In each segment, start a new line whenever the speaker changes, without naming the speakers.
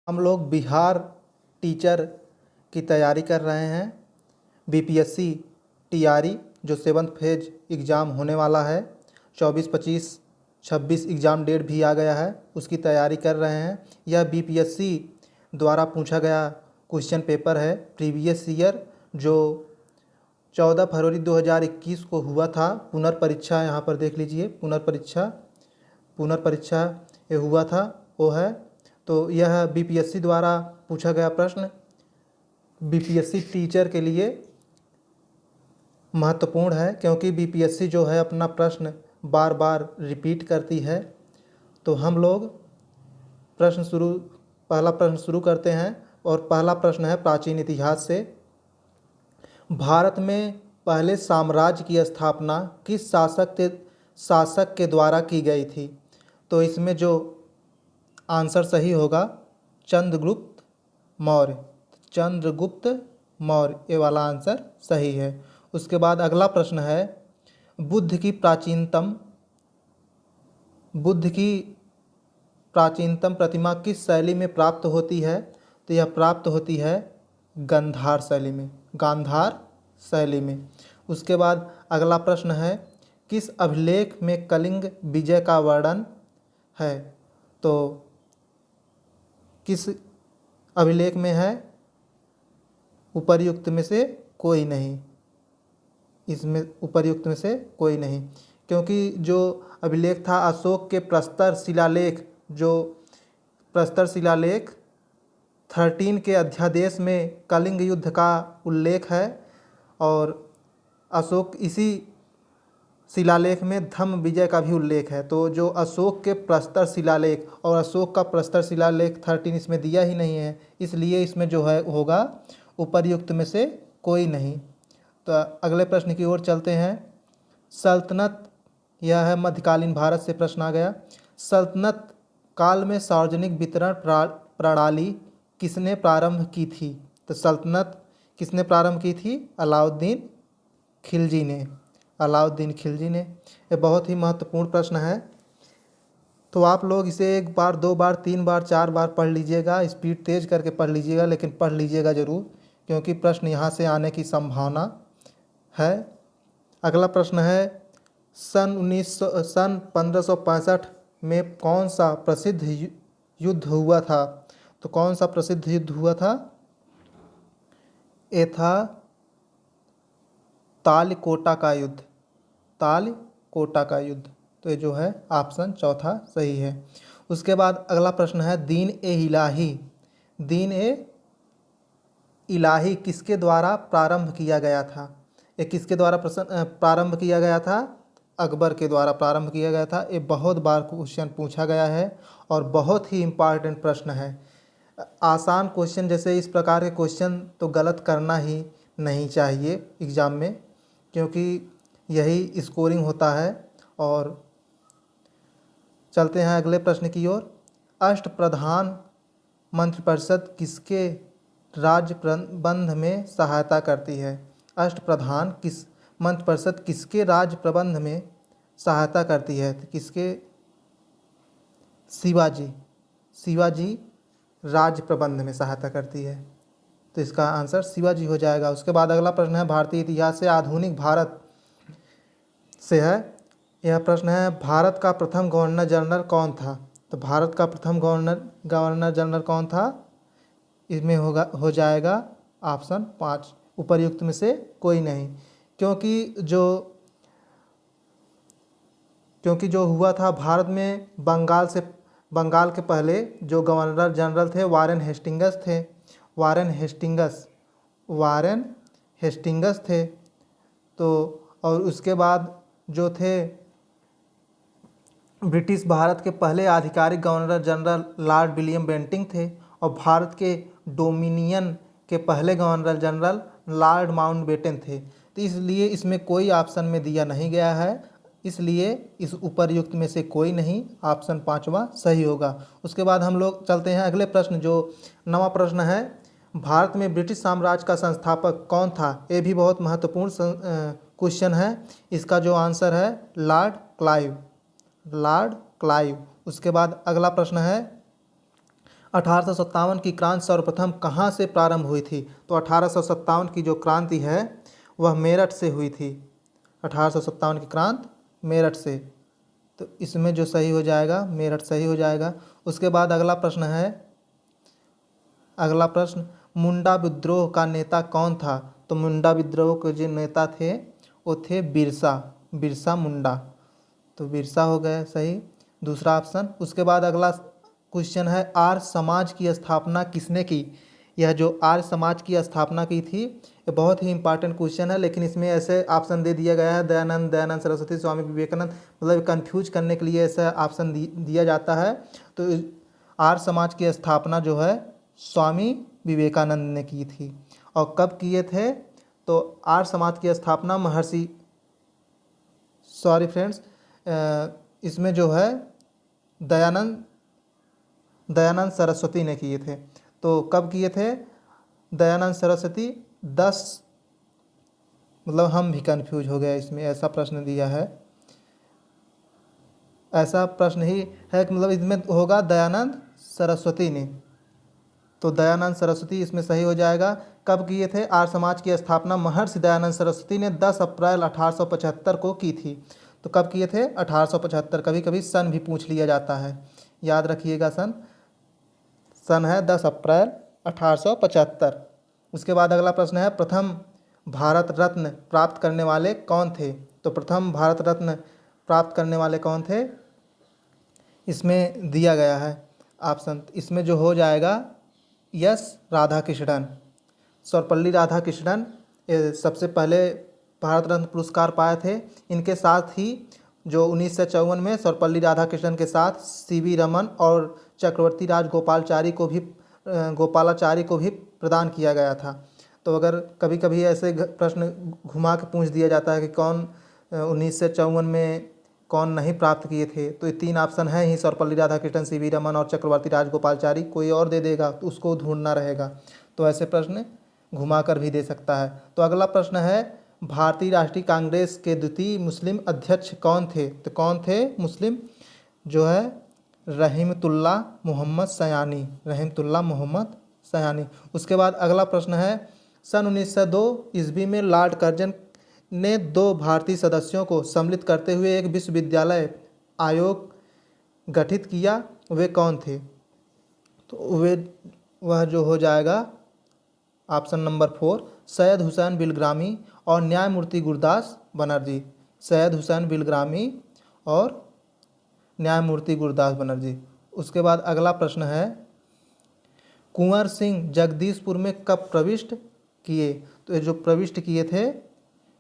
हम लोग बिहार टीचर की तैयारी कर रहे हैं। बीपीएससी टीआरई जो 7th फेज एग्ज़ाम होने वाला है, 24-25-26 एग्ज़ाम डेट भी आ गया है, उसकी तैयारी कर रहे हैं। यह बीपीएससी द्वारा पूछा गया क्वेश्चन पेपर है प्रीवियस ईयर, जो 14 फरवरी 2021 को हुआ था। पुनर्परीक्षा यहाँ पर देख लीजिए, पुनर्परीक्षा ये हुआ था वो है। तो यह बीपीएससी द्वारा पूछा गया प्रश्न बीपीएससी टीचर के लिए महत्वपूर्ण है, क्योंकि बीपीएससी जो है अपना प्रश्न बार बार रिपीट करती है। तो हम लोग पहला प्रश्न शुरू करते हैं, और पहला प्रश्न है प्राचीन इतिहास से। भारत में पहले साम्राज्य की स्थापना किस शासक के द्वारा की गई थी? तो इसमें जो आंसर सही होगा चंद्रगुप्त मौर्य, ये वाला आंसर सही है। उसके बाद अगला प्रश्न है, बुद्ध की प्राचीनतम प्रतिमा किस शैली में प्राप्त होती है? तो यह प्राप्त होती है गांधार शैली में। उसके बाद अगला प्रश्न है, किस अभिलेख में कलिंग विजय का वर्णन है? तो किस अभिलेख में है? उपर्युक्त में से कोई नहीं, इसमें उपर्युक्त में से कोई नहीं, क्योंकि जो अभिलेख था अशोक के प्रस्तर शिलालेख 13 के अध्यादेश में कलिंग युद्ध का उल्लेख है, और अशोक इसी शिलालेख में धम्म विजय का भी उल्लेख है। तो जो अशोक के प्रस्तर शिलालेख और अशोक का प्रस्तर शिलालेख 13 इसमें दिया ही नहीं है, इसलिए इसमें जो है होगा उपर्युक्त में से कोई नहीं। तो अगले प्रश्न की ओर चलते हैं। सल्तनत, यह है मध्यकालीन भारत से प्रश्न आ गया। सल्तनत काल में सार्वजनिक वितरण प्रणाली किसने प्रारंभ की थी? तो सल्तनत किसने प्रारंभ की थी? अलाउद्दीन खिलजी ने। ये बहुत ही महत्वपूर्ण प्रश्न है। तो आप लोग इसे 1 बार 2 बार 3 बार 4 बार पढ़ लीजिएगा, स्पीड तेज करके पढ़ लीजिएगा, लेकिन पढ़ लीजिएगा ज़रूर, क्योंकि प्रश्न यहाँ से आने की संभावना है। अगला प्रश्न है, सन 1565 में कौन सा प्रसिद्ध युद्ध हुआ था? तो कौन सा प्रसिद्ध युद्ध हुआ था? ये था तालकोटा का युद्ध। तो ये जो है ऑप्शन चौथा सही है। उसके बाद अगला प्रश्न है, दीन ए इलाही किसके द्वारा प्रारंभ किया गया था? ये किसके द्वारा प्रारंभ किया गया था? अकबर के द्वारा प्रारंभ किया गया था। ये बहुत बार क्वेश्चन पूछा गया है और बहुत ही इम्पॉर्टेंट प्रश्न है। आसान क्वेश्चन जैसे इस प्रकार के क्वेश्चन तो गलत करना ही नहीं चाहिए एग्ज़ाम में, क्योंकि यही स्कोरिंग होता है। और चलते हैं अगले प्रश्न की ओर। अष्टप्रधान मंत्रिपरिषद किसके राज्य प्रबंध में सहायता करती है? अष्टप्रधान मंत्रिपरिषद किसके राज्य प्रबंध में सहायता करती है? तो किसके? शिवाजी राज्य प्रबंध में सहायता करती है। तो इसका आंसर शिवाजी हो जाएगा। उसके बाद अगला प्रश्न है, भारतीय इतिहास से आधुनिक भारत से है। यह प्रश्न है, भारत का प्रथम गवर्नर जनरल कौन था? तो भारत का प्रथम गवर्नर जनरल कौन था? इसमें हो जाएगा ऑप्शन 5, उपर्युक्त में से कोई नहीं, क्योंकि जो हुआ था भारत में बंगाल के पहले जो गवर्नर जनरल थे वारेन हेस्टिंगस थे। तो और उसके बाद जो थे ब्रिटिश भारत के पहले आधिकारिक governor general Lord William Bentinck थे, और भारत के डोमिनियन के पहले गवर्नर जनरल लॉर्ड माउंटबेटन थे। तो इसलिए इसमें कोई ऑप्शन में दिया नहीं गया है, इसलिए इस उपर्युक्त में से कोई नहीं, ऑप्शन 5वां सही होगा। उसके बाद हम लोग चलते हैं अगले प्रश्न, जो 9वां प्रश्न है, भारत में ब्रिटिश साम्राज्य का संस्थापक कौन था? ये भी बहुत महत्वपूर्ण क्वेश्चन है। इसका जो आंसर है लॉर्ड क्लाइव। उसके बाद अगला प्रश्न है, 1857 की क्रांति सर्वप्रथम कहाँ से प्रारंभ हुई थी? तो 1857 की जो क्रांति है वह मेरठ से हुई थी। 1857 की क्रांति मेरठ से, तो इसमें जो सही हो जाएगा मेरठ सही हो जाएगा। उसके बाद अगला प्रश्न, मुंडा विद्रोह का नेता कौन था? तो मुंडा विद्रोह के जो नेता थे वो थे बिरसा मुंडा, तो बिरसा हो गया सही दूसरा ऑप्शन। उसके बाद अगला क्वेश्चन है, आर्य समाज की स्थापना किसने की? यह जो आर्य समाज की स्थापना की थी ये बहुत ही इंपॉर्टेंट क्वेश्चन है, लेकिन इसमें ऐसे ऑप्शन दे दिया गया है दयानंद सरस्वती, स्वामी विवेकानंद, मतलब कंफ्यूज करने के लिए ऐसा ऑप्शन दिया जाता है। तो आर्य समाज की स्थापना जो है स्वामी विवेकानंद ने की थी। और कब किए थे? तो आर्य समाज की स्थापना इसमें जो है दयानंद सरस्वती ने किए थे। तो कब किए थे दयानंद सरस्वती? 10, मतलब हम भी कंफ्यूज हो गए इसमें, ऐसा प्रश्न दिया है, ऐसा प्रश्न ही है कि मतलब इसमें होगा दयानंद सरस्वती ने, तो दयानंद सरस्वती इसमें सही हो जाएगा। कब किए थे? आर्य समाज की स्थापना महर्षि दयानंद सरस्वती ने 10 अप्रैल 1875 को की थी। तो कब किए थे? 1875। कभी कभी सन भी पूछ लिया जाता है, याद रखिएगा सन है 10 अप्रैल 1875। उसके बाद अगला प्रश्न है, प्रथम भारत रत्न प्राप्त करने वाले कौन थे? तो प्रथम भारत रत्न प्राप्त करने वाले कौन थे? इसमें दिया गया है ऑप्शन, इसमें जो हो जाएगा यस राधाकृष्णन, सर्वपल्ली राधाकृष्णन सबसे पहले भारत रत्न पुरस्कार पाए थे। इनके साथ ही जो 1954 में सर्वपल्ली राधाकृष्णन के साथ सीवी रमन और चक्रवर्ती गोपालाचारी को भी प्रदान किया गया था। तो अगर कभी कभी ऐसे प्रश्न घुमा के पूछ दिया जाता है कि कौन 1954 में कौन नहीं प्राप्त किए थे, तो ये 3 ऑप्शन हैं ही, सर्वपल्ली राधाकृष्णन, सीवी रमन और चक्रवर्ती राजगोपालचारी। कोई और दे देगा तो उसको ढूंढना रहेगा, तो ऐसे प्रश्न घुमा कर भी दे सकता है। तो अगला प्रश्न है, भारतीय राष्ट्रीय कांग्रेस के द्वितीय मुस्लिम अध्यक्ष कौन थे? तो कौन थे मुस्लिम? जो है रहमतुल्लाह मोहम्मद सयानी। उसके बाद अगला प्रश्न है, सन 1902 ईस्वी में लॉर्ड कर्जन ने 2 भारतीय सदस्यों को सम्मिलित करते हुए एक विश्वविद्यालय आयोग गठित किया, वे कौन थे? तो वह जो हो जाएगा ऑप्शन नंबर 4, सैयद हुसैन बिलग्रामी और न्यायमूर्ति गुरदास बनर्जी। सैयद हुसैन बिलग्रामी और न्यायमूर्ति गुरदास बनर्जी। उसके बाद अगला प्रश्न है, कुंवर सिंह जगदीशपुर में कब प्रविष्ट किए? तो ये जो प्रविष्ट किए थे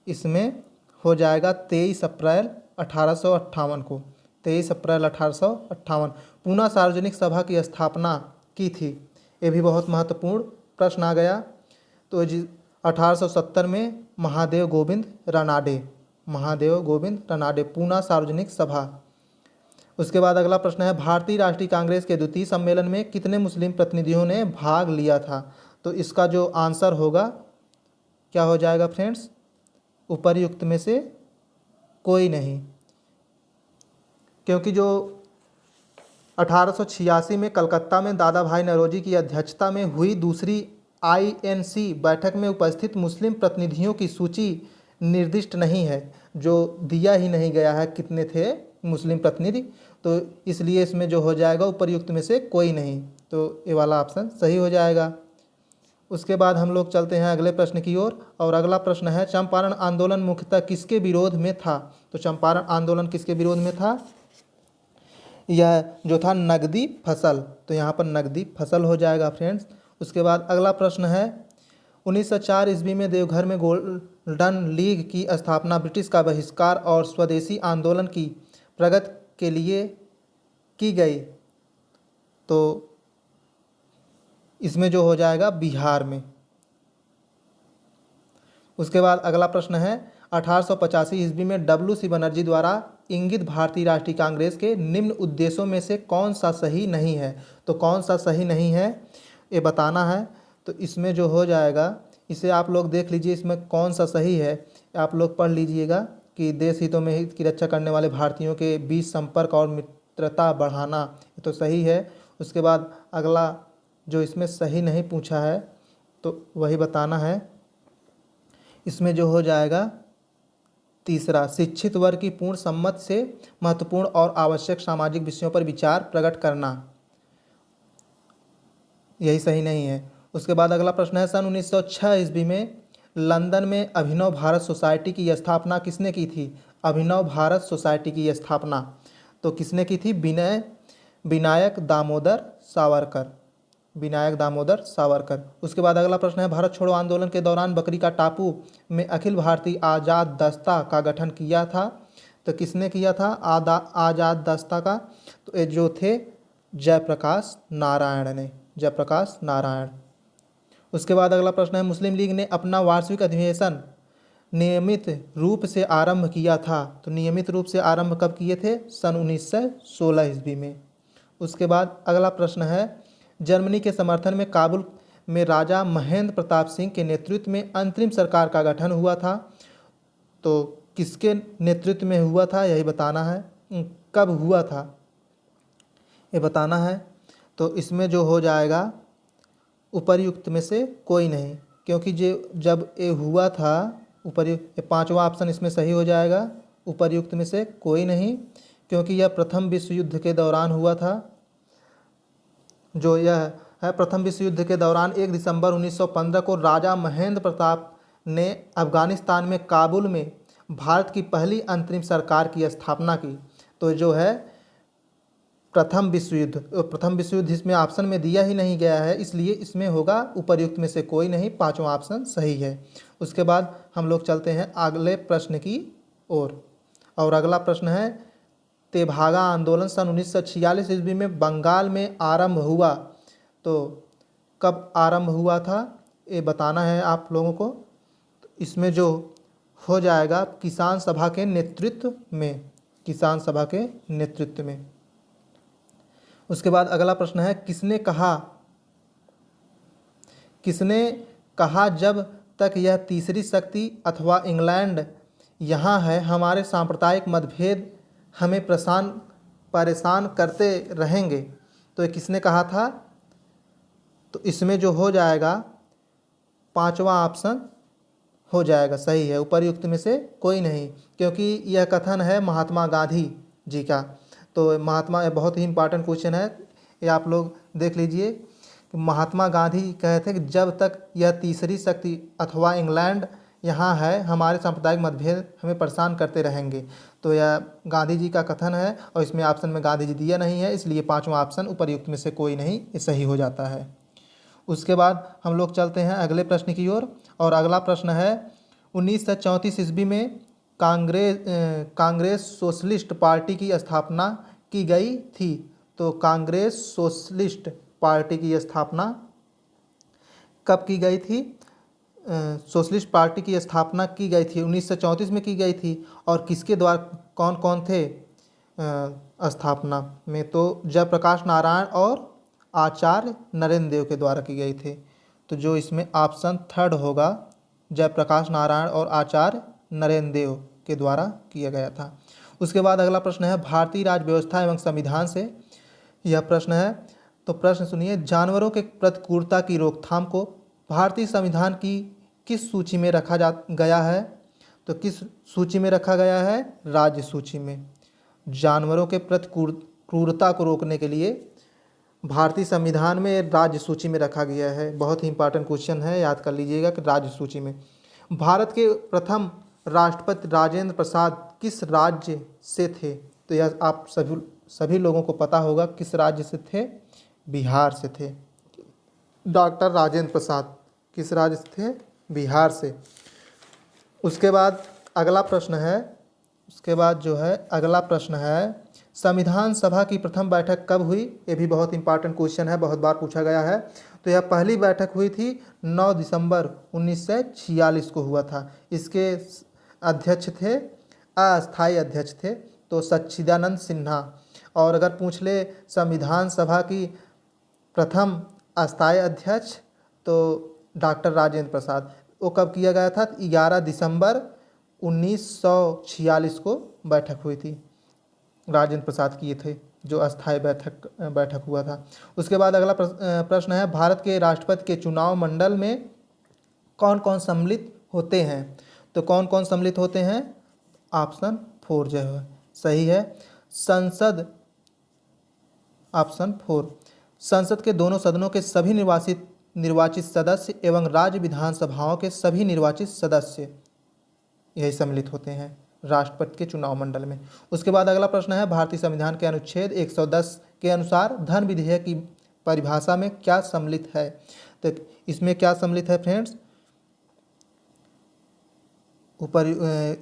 इसमें हो जाएगा 23 अप्रैल 1858 को, 23 अप्रैल 1858। पूना सार्वजनिक सभा की स्थापना की थी, ये भी बहुत महत्वपूर्ण प्रश्न आ गया। तो 1870 में महादेव गोविंद रनाडे पूना सार्वजनिक सभा। उसके बाद अगला प्रश्न है, भारतीय राष्ट्रीय कांग्रेस के द्वितीय सम्मेलन में कितने मुस्लिम प्रतिनिधियों ने भाग लिया था? तो इसका जो आंसर होगा क्या हो जाएगा फ्रेंड्स? उपर्युक्त में से कोई नहीं, क्योंकि जो 1886 में कलकत्ता में दादा भाई नौरोजी की अध्यक्षता में हुई दूसरी INC बैठक में उपस्थित मुस्लिम प्रतिनिधियों की सूची निर्दिष्ट नहीं है, जो दिया ही नहीं गया है कितने थे मुस्लिम प्रतिनिधि, तो इसलिए इसमें जो हो जाएगा उपर्युक्त में से कोई नहीं, तो ये वाला ऑप्शन सही हो जाएगा। उसके बाद हम लोग चलते हैं अगले प्रश्न की ओर, और अगला प्रश्न है, चंपारण आंदोलन मुख्यतः किसके विरोध में था? तो चंपारण आंदोलन किसके विरोध में था? यह जो था नकदी फसल, तो यहाँ पर नकदी फसल हो जाएगा फ्रेंड्स। उसके बाद अगला प्रश्न है, 1904 ईस्वी में देवघर में गोल्डन लीग की स्थापना ब्रिटिश का बहिष्कार और स्वदेशी आंदोलन की प्रगति के लिए की गई, तो इसमें जो हो जाएगा बिहार में। उसके बाद अगला प्रश्न है, 1885 ईस्वी में WC बनर्जी द्वारा इंगित भारतीय राष्ट्रीय कांग्रेस के निम्न उद्देश्यों में से कौन सा सही नहीं है? तो कौन सा सही नहीं है ये बताना है। तो इसमें जो हो जाएगा, इसे आप लोग देख लीजिए, इसमें कौन सा सही है आप लोग पढ़ लीजिएगा कि देश हितों में हित की रक्षा करने वाले भारतीयों के बीच संपर्क और मित्रता बढ़ाना, तो सही है। उसके बाद अगला जो इसमें सही नहीं पूछा है तो वही बताना है। इसमें जो हो जाएगा तीसरा, शिक्षित वर्ग की पूर्ण सम्मत से महत्वपूर्ण और आवश्यक सामाजिक विषयों पर विचार प्रकट करना, यही सही नहीं है। उसके बाद अगला प्रश्न है, सन 1906 ईस्वी में लंदन में अभिनव भारत सोसाइटी की स्थापना किसने की थी? अभिनव भारत सोसाइटी की स्थापना तो किसने की थी? विनायक दामोदर सावरकर, विनायक दामोदर सावरकर। उसके बाद अगला प्रश्न है, भारत छोड़ो आंदोलन के दौरान बकरी का टापू में अखिल भारतीय आज़ाद दस्ता का गठन किया था, तो किसने किया था आज़ाद दस्ता का? तो ये जो थे जयप्रकाश नारायण ने, जयप्रकाश नारायण। उसके बाद अगला प्रश्न है, मुस्लिम लीग ने अपना वार्षिक अधिवेशन नियमित रूप से आरंभ किया था, तो नियमित रूप से आरंभ कब किए थे? सन 1916 ईस्वी में। उसके बाद अगला प्रश्न है, जर्मनी के समर्थन में काबुल में राजा महेंद्र प्रताप सिंह के नेतृत्व में अंतरिम सरकार का गठन हुआ था, तो किसके नेतृत्व में हुआ था यही बताना है। कब हुआ था ये बताना है। तो इसमें जो हो जाएगा उपर्युक्त में से कोई नहीं, क्योंकि जब ये हुआ था उपर्युक्त, पांचवा ऑप्शन इसमें सही हो जाएगा, उपर्युक्त में से कोई नहीं, क्योंकि यह प्रथम विश्व युद्ध के दौरान हुआ था। जो यह है प्रथम विश्व युद्ध के दौरान 1 दिसंबर 1915 को राजा महेंद्र प्रताप ने अफगानिस्तान में काबुल में भारत की पहली अंतरिम सरकार की स्थापना की। तो जो है प्रथम विश्व युद्ध इसमें ऑप्शन में दिया ही नहीं गया है, इसलिए इसमें होगा उपर्युक्त में से कोई नहीं, पांचवा ऑप्शन सही है। उसके बाद हम लोग चलते हैं अगले प्रश्न की ओर, और अगला प्रश्न है, तेभागा आंदोलन सन 1946 ईस्वी में बंगाल में आरंभ हुआ, तो कब आरंभ हुआ था ये बताना है आप लोगों को। तो इसमें जो हो जाएगा किसान सभा के नेतृत्व में, किसान सभा के नेतृत्व में। उसके बाद अगला प्रश्न है, किसने कहा जब तक यह तीसरी शक्ति अथवा इंग्लैंड यहाँ है हमारे सांप्रदायिक मतभेद हमें परेशान करते रहेंगे, तो ये किसने कहा था? तो इसमें जो हो जाएगा पांचवा ऑप्शन हो जाएगा, सही है, उपर्युक्त में से कोई नहीं, क्योंकि यह कथन है महात्मा गांधी जी का। तो महात्मा, बहुत ही इंपॉर्टेंट क्वेश्चन है, ये आप लोग देख लीजिए कि महात्मा गांधी कहे थे कि जब तक यह तीसरी शक्ति अथवा इंग्लैंड यहाँ है हमारे सांप्रदायिक मतभेद हमें परेशान करते रहेंगे। तो यह गांधी जी का कथन है और इसमें ऑप्शन में गांधी जी दिया नहीं है, इसलिए पांचवा ऑप्शन उपर्युक्त में से कोई नहीं, ये सही हो जाता है। उसके बाद हम लोग चलते हैं अगले प्रश्न की ओर, और अगला प्रश्न है, 1934 ईस्वी में कांग्रेस सोशलिस्ट पार्टी की स्थापना की गई थी, तो कांग्रेस सोशलिस्ट पार्टी की स्थापना कब की गई थी? सोशलिस्ट पार्टी की स्थापना की गई थी 1934 में की गई थी, और किसके द्वारा, कौन कौन थे स्थापना में? तो जयप्रकाश नारायण और आचार्य नरेंद्र देव के द्वारा की गई थी। तो जो इसमें ऑप्शन थर्ड होगा, जयप्रकाश नारायण और आचार्य नरेंद्र देव के द्वारा किया गया था। उसके बाद अगला प्रश्न है, भारतीय राज्य व्यवस्था एवं संविधान से यह प्रश्न है, तो प्रश्न सुनिए, जानवरों के प्रति क्रूरता की रोकथाम को भारतीय संविधान की किस सूची में रखा गया है? तो किस सूची में रखा गया है? राज्य सूची में। जानवरों के प्रति क्रूरता को रोकने के लिए भारतीय संविधान में राज्य सूची में रखा गया है। बहुत ही इंपॉर्टेंट क्वेश्चन है, याद कर लीजिएगा कि राज्य सूची में। भारत के प्रथम राष्ट्रपति राजेंद्र प्रसाद किस राज्य से थे? तो यह आप सभी लोगों को पता होगा किस राज्य से थे, बिहार से थे। डॉक्टर राजेंद्र प्रसाद किस राज्य से थे? बिहार से। उसके बाद अगला प्रश्न है, संविधान सभा की प्रथम बैठक कब हुई? ये भी बहुत इंपॉर्टेंट क्वेश्चन है, बहुत बार पूछा गया है। तो यह पहली बैठक हुई थी 9 दिसंबर 1946 को हुआ था। इसके अध्यक्ष थे, अस्थायी अध्यक्ष थे, तो सच्चिदानंद सिन्हा। और अगर पूछ ले संविधान सभा की प्रथम अस्थायी अध्यक्ष, तो डॉक्टर राजेंद्र प्रसाद। वो कब किया गया था? 11 दिसंबर 1946 को बैठक हुई थी, राजेंद्र प्रसाद किए थे। जो अस्थायी बैठक हुआ था। उसके बाद अगला प्रश्न है, भारत के राष्ट्रपति के चुनाव मंडल में कौन कौन सम्मिलित होते हैं? तो कौन कौन सम्मिलित होते हैं? ऑप्शन 4 जो है सही है। संसद, ऑप्शन 4, संसद के दोनों सदनों के सभी निर्वाचित सदस्य एवं राज्य विधानसभाओं के सभी निर्वाचित सदस्य यही सम्मिलित होते हैं राष्ट्रपति के चुनाव मंडल में। उसके बाद अगला प्रश्न है, भारतीय संविधान के अनुच्छेद 110 के अनुसार धन विधेयक की परिभाषा में क्या सम्मिलित है? तो इसमें क्या सम्मिलित है फ्रेंड्स? ऊपर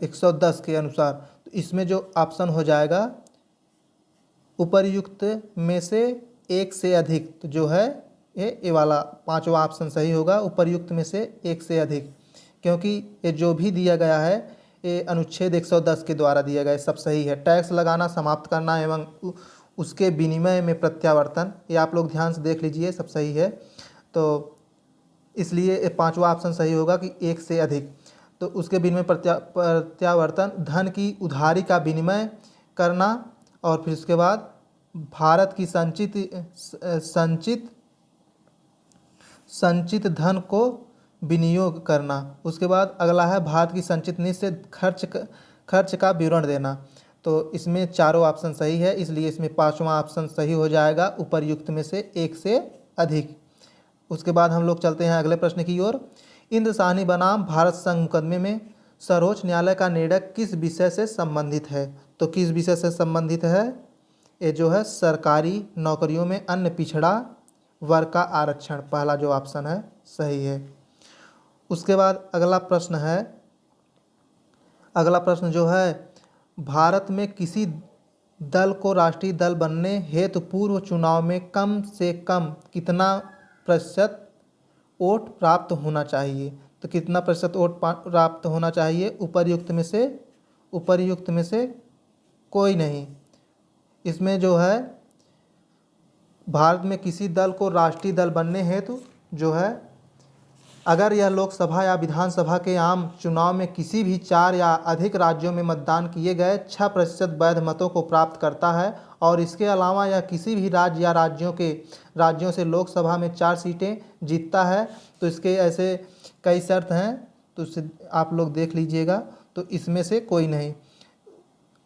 110 के अनुसार, तो इसमें जो ऑप्शन हो जाएगा उपर्युक्त में से एक से अधिक, तो जो है ये वाला पांचवा ऑप्शन सही होगा, उपर्युक्त में से एक से अधिक, क्योंकि ये जो भी दिया गया है ये अनुच्छेद 110 के द्वारा दिया गया है, सब सही है। टैक्स लगाना समाप्त करना एवं उसके विनिमय में प्रत्यावर्तन, ये आप लोग ध्यान से देख लीजिए, सब सही है। तो इसलिए पांचवा ऑप्शन सही होगा कि एक से अधिक। तो उसके विनिमय प्रत्यावर्तन, धन की उधारी का विनिमय करना, और फिर उसके बाद भारत की संचित धन को विनियोग करना। उसके बाद अगला है भारत की संचित निधि से खर्च का विवरण देना। तो इसमें चारों ऑप्शन सही है, इसलिए इसमें पांचवा ऑप्शन सही हो जाएगा, उपर्युक्त में से एक से अधिक। उसके बाद हम लोग चलते हैं अगले प्रश्न की ओर। इंद्र साहनी बनाम भारत संघ मुकदमे में सर्वोच्च न्यायालय का निर्णय किस विषय से संबंधित है? तो किस विषय से संबंधित है? ये जो है सरकारी नौकरियों में अन्य पिछड़ा वर्ग का आरक्षण, पहला जो ऑप्शन है सही है। उसके बाद अगला प्रश्न जो है, भारत में किसी दल को राष्ट्रीय दल बनने हेतु पूर्व चुनाव में कम से कम कितना प्रतिशत वोट प्राप्त होना चाहिए? तो कितना प्रतिशत वोट प्राप्त होना चाहिए? उपर्युक्त में से कोई नहीं। इसमें जो है भारत में किसी दल को राष्ट्रीय दल बनने हेतु जो है, अगर यह लोकसभा या विधानसभा के आम चुनाव में किसी भी 4 या अधिक राज्यों में मतदान किए गए 6% वैध मतों को प्राप्त करता है, और इसके अलावा यह किसी भी राज्य या राज्यों से लोकसभा में 4 सीटें जीतता है, तो इसके ऐसे कई शर्त हैं, तो उससे आप लोग देख लीजिएगा। तो इसमें से कोई नहीं,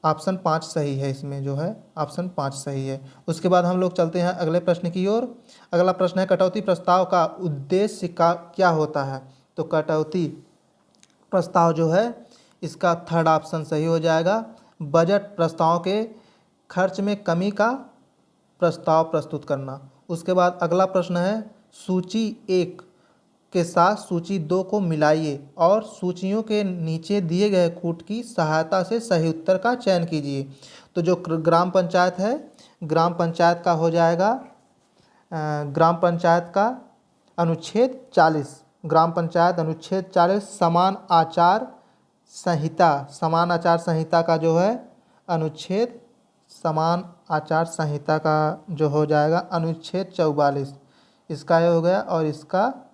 ऑप्शन 5 सही है, इसमें जो है ऑप्शन 5 सही है। उसके बाद हम लोग चलते हैं अगले प्रश्न की ओर। अगला प्रश्न है, कटौती प्रस्ताव का उद्देश्य का क्या होता है? तो कटौती प्रस्ताव जो है इसका थर्ड ऑप्शन सही हो जाएगा, बजट प्रस्ताव के खर्च में कमी का प्रस्ताव प्रस्तुत करना। उसके बाद अगला प्रश्न है, सूची 1 के साथ सूची 2 को मिलाइए और सूचियों के नीचे दिए गए कूट की सहायता से सही उत्तर का चयन कीजिए। तो जो ग्राम पंचायत है, ग्राम पंचायत का हो जाएगा ग्राम पंचायत का अनुच्छेद 40, ग्राम पंचायत अनुच्छेद 40 समान आचार संहिता का जो है अनुच्छेद, समान आचार संहिता का जो हो जाएगा अनुच्छेद 44, इसका ये हो गया और इसका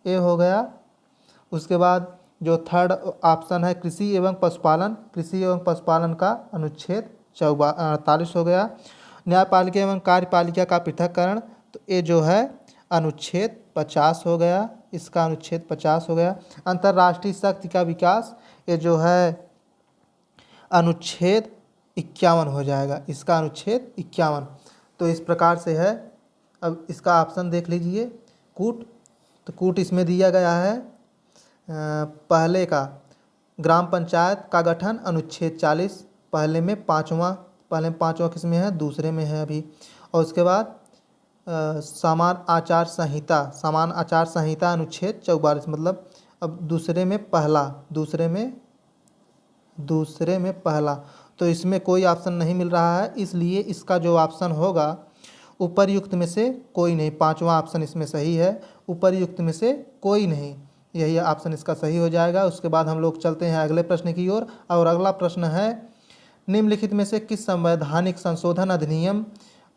ये हो गया। उसके बाद जो थर्ड ऑप्शन है कृषि एवं पशुपालन का अनुच्छेद 48 हो गया। न्यायपालिका एवं कार्यपालिका का पृथक्करण, तो ये जो है अनुच्छेद 50 हो गया, इसका अनुच्छेद 50 हो गया। अंतर्राष्ट्रीय शक्ति का विकास, ये जो है अनुच्छेद 51 हो जाएगा, इसका अनुच्छेद 51। तो इस प्रकार से है। अब इसका ऑप्शन देख लीजिए, कूट, तो कूट इसमें दिया गया है पहले का ग्राम पंचायत का गठन अनुच्छेद 40, पहले में पाँचवा किसमें है? दूसरे में है अभी। और उसके बाद समान आचार संहिता अनुच्छेद 44, मतलब अब दूसरे में पहला, तो इसमें कोई ऑप्शन नहीं मिल रहा है, इसलिए इसका जो ऑप्शन होगा उपर्युक्त में से कोई नहीं, पांचवा ऑप्शन इसमें सही है, उपर्युक्त में से कोई नहीं, यही ऑप्शन इसका सही हो जाएगा। उसके बाद हम लोग चलते हैं अगले प्रश्न की ओर, और अगला प्रश्न है, निम्नलिखित में से किस संवैधानिक संशोधन अधिनियम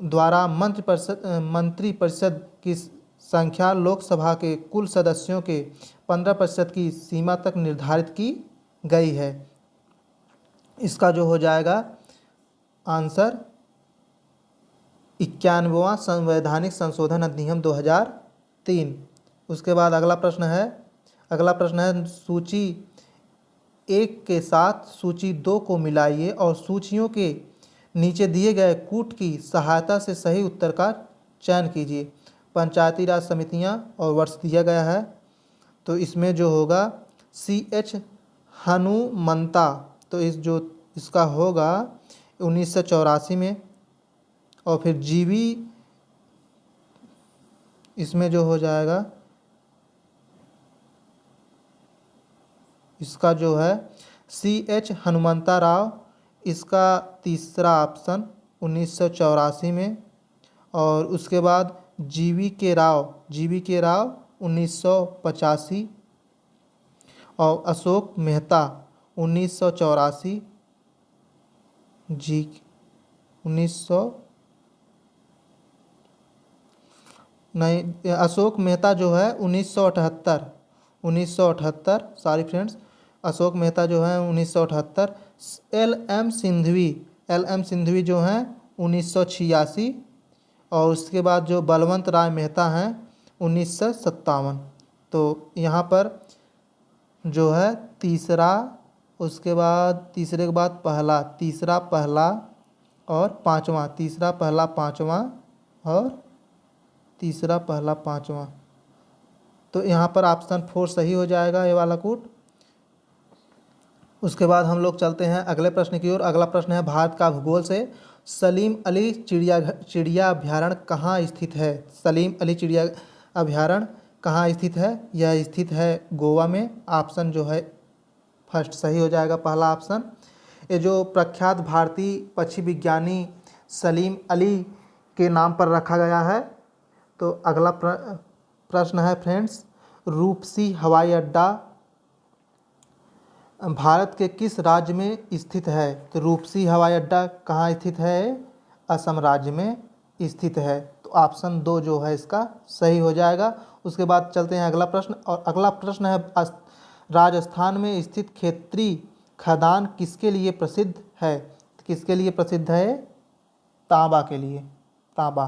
द्वारा मंत्रिपरिषद की संख्या लोकसभा के कुल सदस्यों के 15% की सीमा तक निर्धारित की गई है? इसका जो हो जाएगा आंसर 91वां संवैधानिक संशोधन अधिनियम 2003। उसके बाद अगला प्रश्न है सूची 1 के साथ सूची 2 को मिलाइए और सूचियों के नीचे दिए गए कूट की सहायता से सही उत्तर का चयन कीजिए। पंचायती राज समितियां और वर्ष दिया गया है, तो इसमें जो होगा CH हनुमंता, तो इसका होगा 1984 में। और फिर GV इसमें जो हो जाएगा, इसका जो है CH हनुमंता राव, इसका तीसरा ऑप्शन 1984 में। और उसके बाद GV के राव 1985 और अशोक मेहता 1984 जी 1900 नहीं, अशोक मेहता जो है 1978 सॉरी फ्रेंड्स, अशोक मेहता जो है 1978। LM सिंधवी जो हैं 1986। और उसके बाद जो बलवंत राय मेहता हैं 1957। तो यहाँ पर जो है तीसरा, उसके बाद तीसरे के बाद पहला, तीसरा पहला और पांचवा, तीसरा पहला पांचवा और तीसरा पहला पांचवा, तो यहाँ पर ऑप्शन 4 सही हो जाएगा, ये वाला कूट। उसके बाद हम लोग चलते हैं अगले प्रश्न की ओर। अगला प्रश्न है भारत का भूगोल से सलीम अली चिड़िया अभ्यारण्य कहाँ स्थित है? सलीम अली चिड़िया अभ्यारण्य कहाँ स्थित है? यह स्थित है गोवा में। ऑप्शन जो है फर्स्ट सही हो जाएगा, पहला ऑप्शन। ये जो प्रख्यात भारतीय पक्षी विज्ञानी सलीम अली के नाम पर रखा गया है। तो अगला प्रश्न है फ्रेंड्स, रूपसी हवाई अड्डा भारत के किस राज्य में स्थित है? तो रूपसी हवाई अड्डा कहाँ स्थित है? असम राज्य में स्थित है। तो ऑप्शन 2 जो है इसका सही हो जाएगा। उसके बाद चलते हैं अगला प्रश्न, और अगला प्रश्न है राजस्थान में स्थित खेतरी खदान किसके लिए प्रसिद्ध है? किसके लिए प्रसिद्ध है? तांबा के लिए, तांबा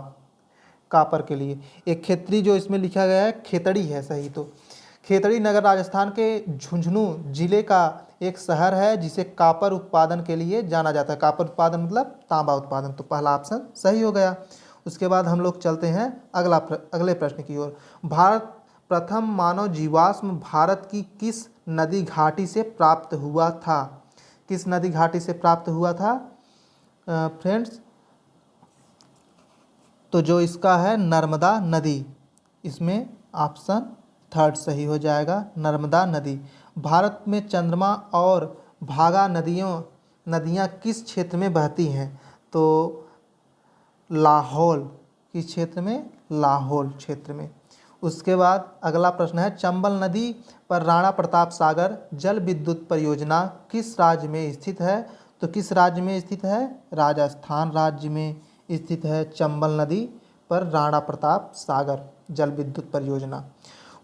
कापर के लिए। एक खेतरी जो इसमें लिखा गया है खेतड़ी है सही। तो खेतड़ी नगर राजस्थान के झुंझुनू जिले का एक शहर है जिसे कापर उत्पादन के लिए जाना जाता है। कापर उत्पादन मतलब तांबा उत्पादन। तो पहला ऑप्शन सही हो गया। उसके बाद हम लोग चलते हैं अगले प्रश्न की ओर। भारत प्रथम मानव जीवाश्म भारत की किस नदी घाटी से प्राप्त हुआ था? किस नदी घाटी से प्राप्त हुआ था फ्रेंड्स? तो जो इसका है नर्मदा नदी, इसमें ऑप्शन 3 सही हो जाएगा, नर्मदा नदी। भारत में चंद्रमा और भागा नदियाँ किस क्षेत्र में बहती हैं? तो लाहौल किस क्षेत्र में? लाहौल क्षेत्र में। उसके बाद अगला प्रश्न है चंबल नदी पर राणा प्रताप सागर जल विद्युत परियोजना किस राज्य में स्थित है? तो किस राज्य में स्थित है? राजस्थान राज्य में स्थित है चंबल नदी पर राणा प्रताप सागर जल विद्युत परियोजना।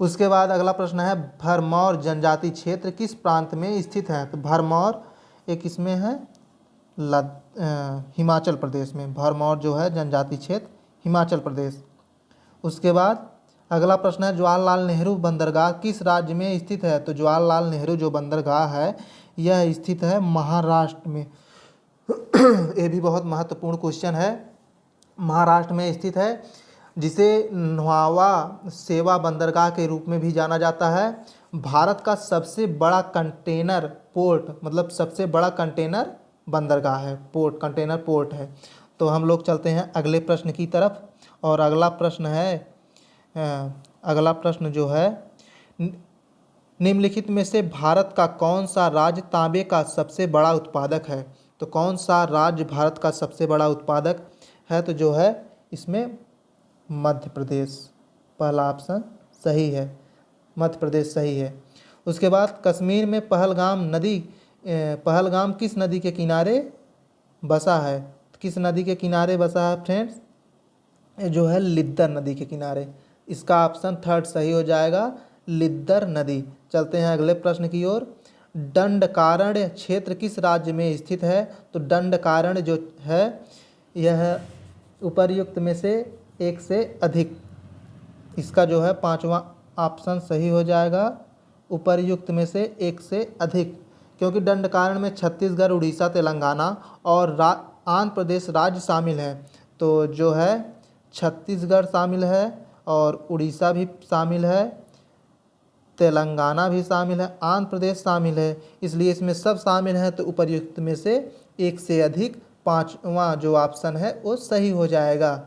उसके बाद अगला प्रश्न है भरमौर जनजाति क्षेत्र किस प्रांत में स्थित है? तो भरमौर एक इसमें है हिमाचल प्रदेश में। भरमौर जो है जनजाति क्षेत्र हिमाचल प्रदेश। उसके बाद अगला प्रश्न है जवाहरलाल नेहरू बंदरगाह किस राज्य में स्थित है? तो जवाहरलाल नेहरू जो बंदरगाह है यह स्थित है महाराष्ट्र में। ये भी बहुत महत्वपूर्ण क्वेश्चन है। महाराष्ट्र में स्थित है, जिसे न्हावा सेवा बंदरगाह के रूप में भी जाना जाता है। भारत का सबसे बड़ा कंटेनर पोर्ट मतलब सबसे बड़ा कंटेनर बंदरगाह है, पोर्ट कंटेनर पोर्ट है। तो हम लोग चलते हैं अगले प्रश्न की तरफ। और अगला प्रश्न जो है निम्नलिखित में से भारत का कौन सा राज्य तांबे का सबसे बड़ा उत्पादक है? तो कौन सा राज्य भारत का सबसे बड़ा उत्पादक है? तो जो है इसमें मध्य प्रदेश, पहला ऑप्शन सही है, मध्य प्रदेश सही है। उसके बाद कश्मीर में पहलगाम किस नदी के किनारे बसा है? किस नदी के किनारे बसा है फ्रेंड्स? जो है लिद्दर नदी के किनारे। इसका ऑप्शन 3 सही हो जाएगा, लिद्दर नदी। चलते हैं अगले प्रश्न की ओर। दंडकारण्य क्षेत्र किस राज्य में स्थित है? तो दंडकारण्य जो है यह उपर्युक्त में से एक से अधिक। इसका जो है पांचवा ऑप्शन सही हो जाएगा, उपर्युक्त में से एक से अधिक। क्योंकि दंडकारण्य में छत्तीसगढ़, उड़ीसा, तेलंगाना और आंध्र प्रदेश राज्य शामिल हैं, तो जो है छत्तीसगढ़ शामिल है और उड़ीसा भी शामिल है, तेलंगाना भी शामिल है, आंध्र प्रदेश शामिल है। इसलिए इसमें सब शामिल हैं, तो उपर्युक्त में से एक से अधिक पांचवा जो ऑप्शन है वो सही हो जाएगा।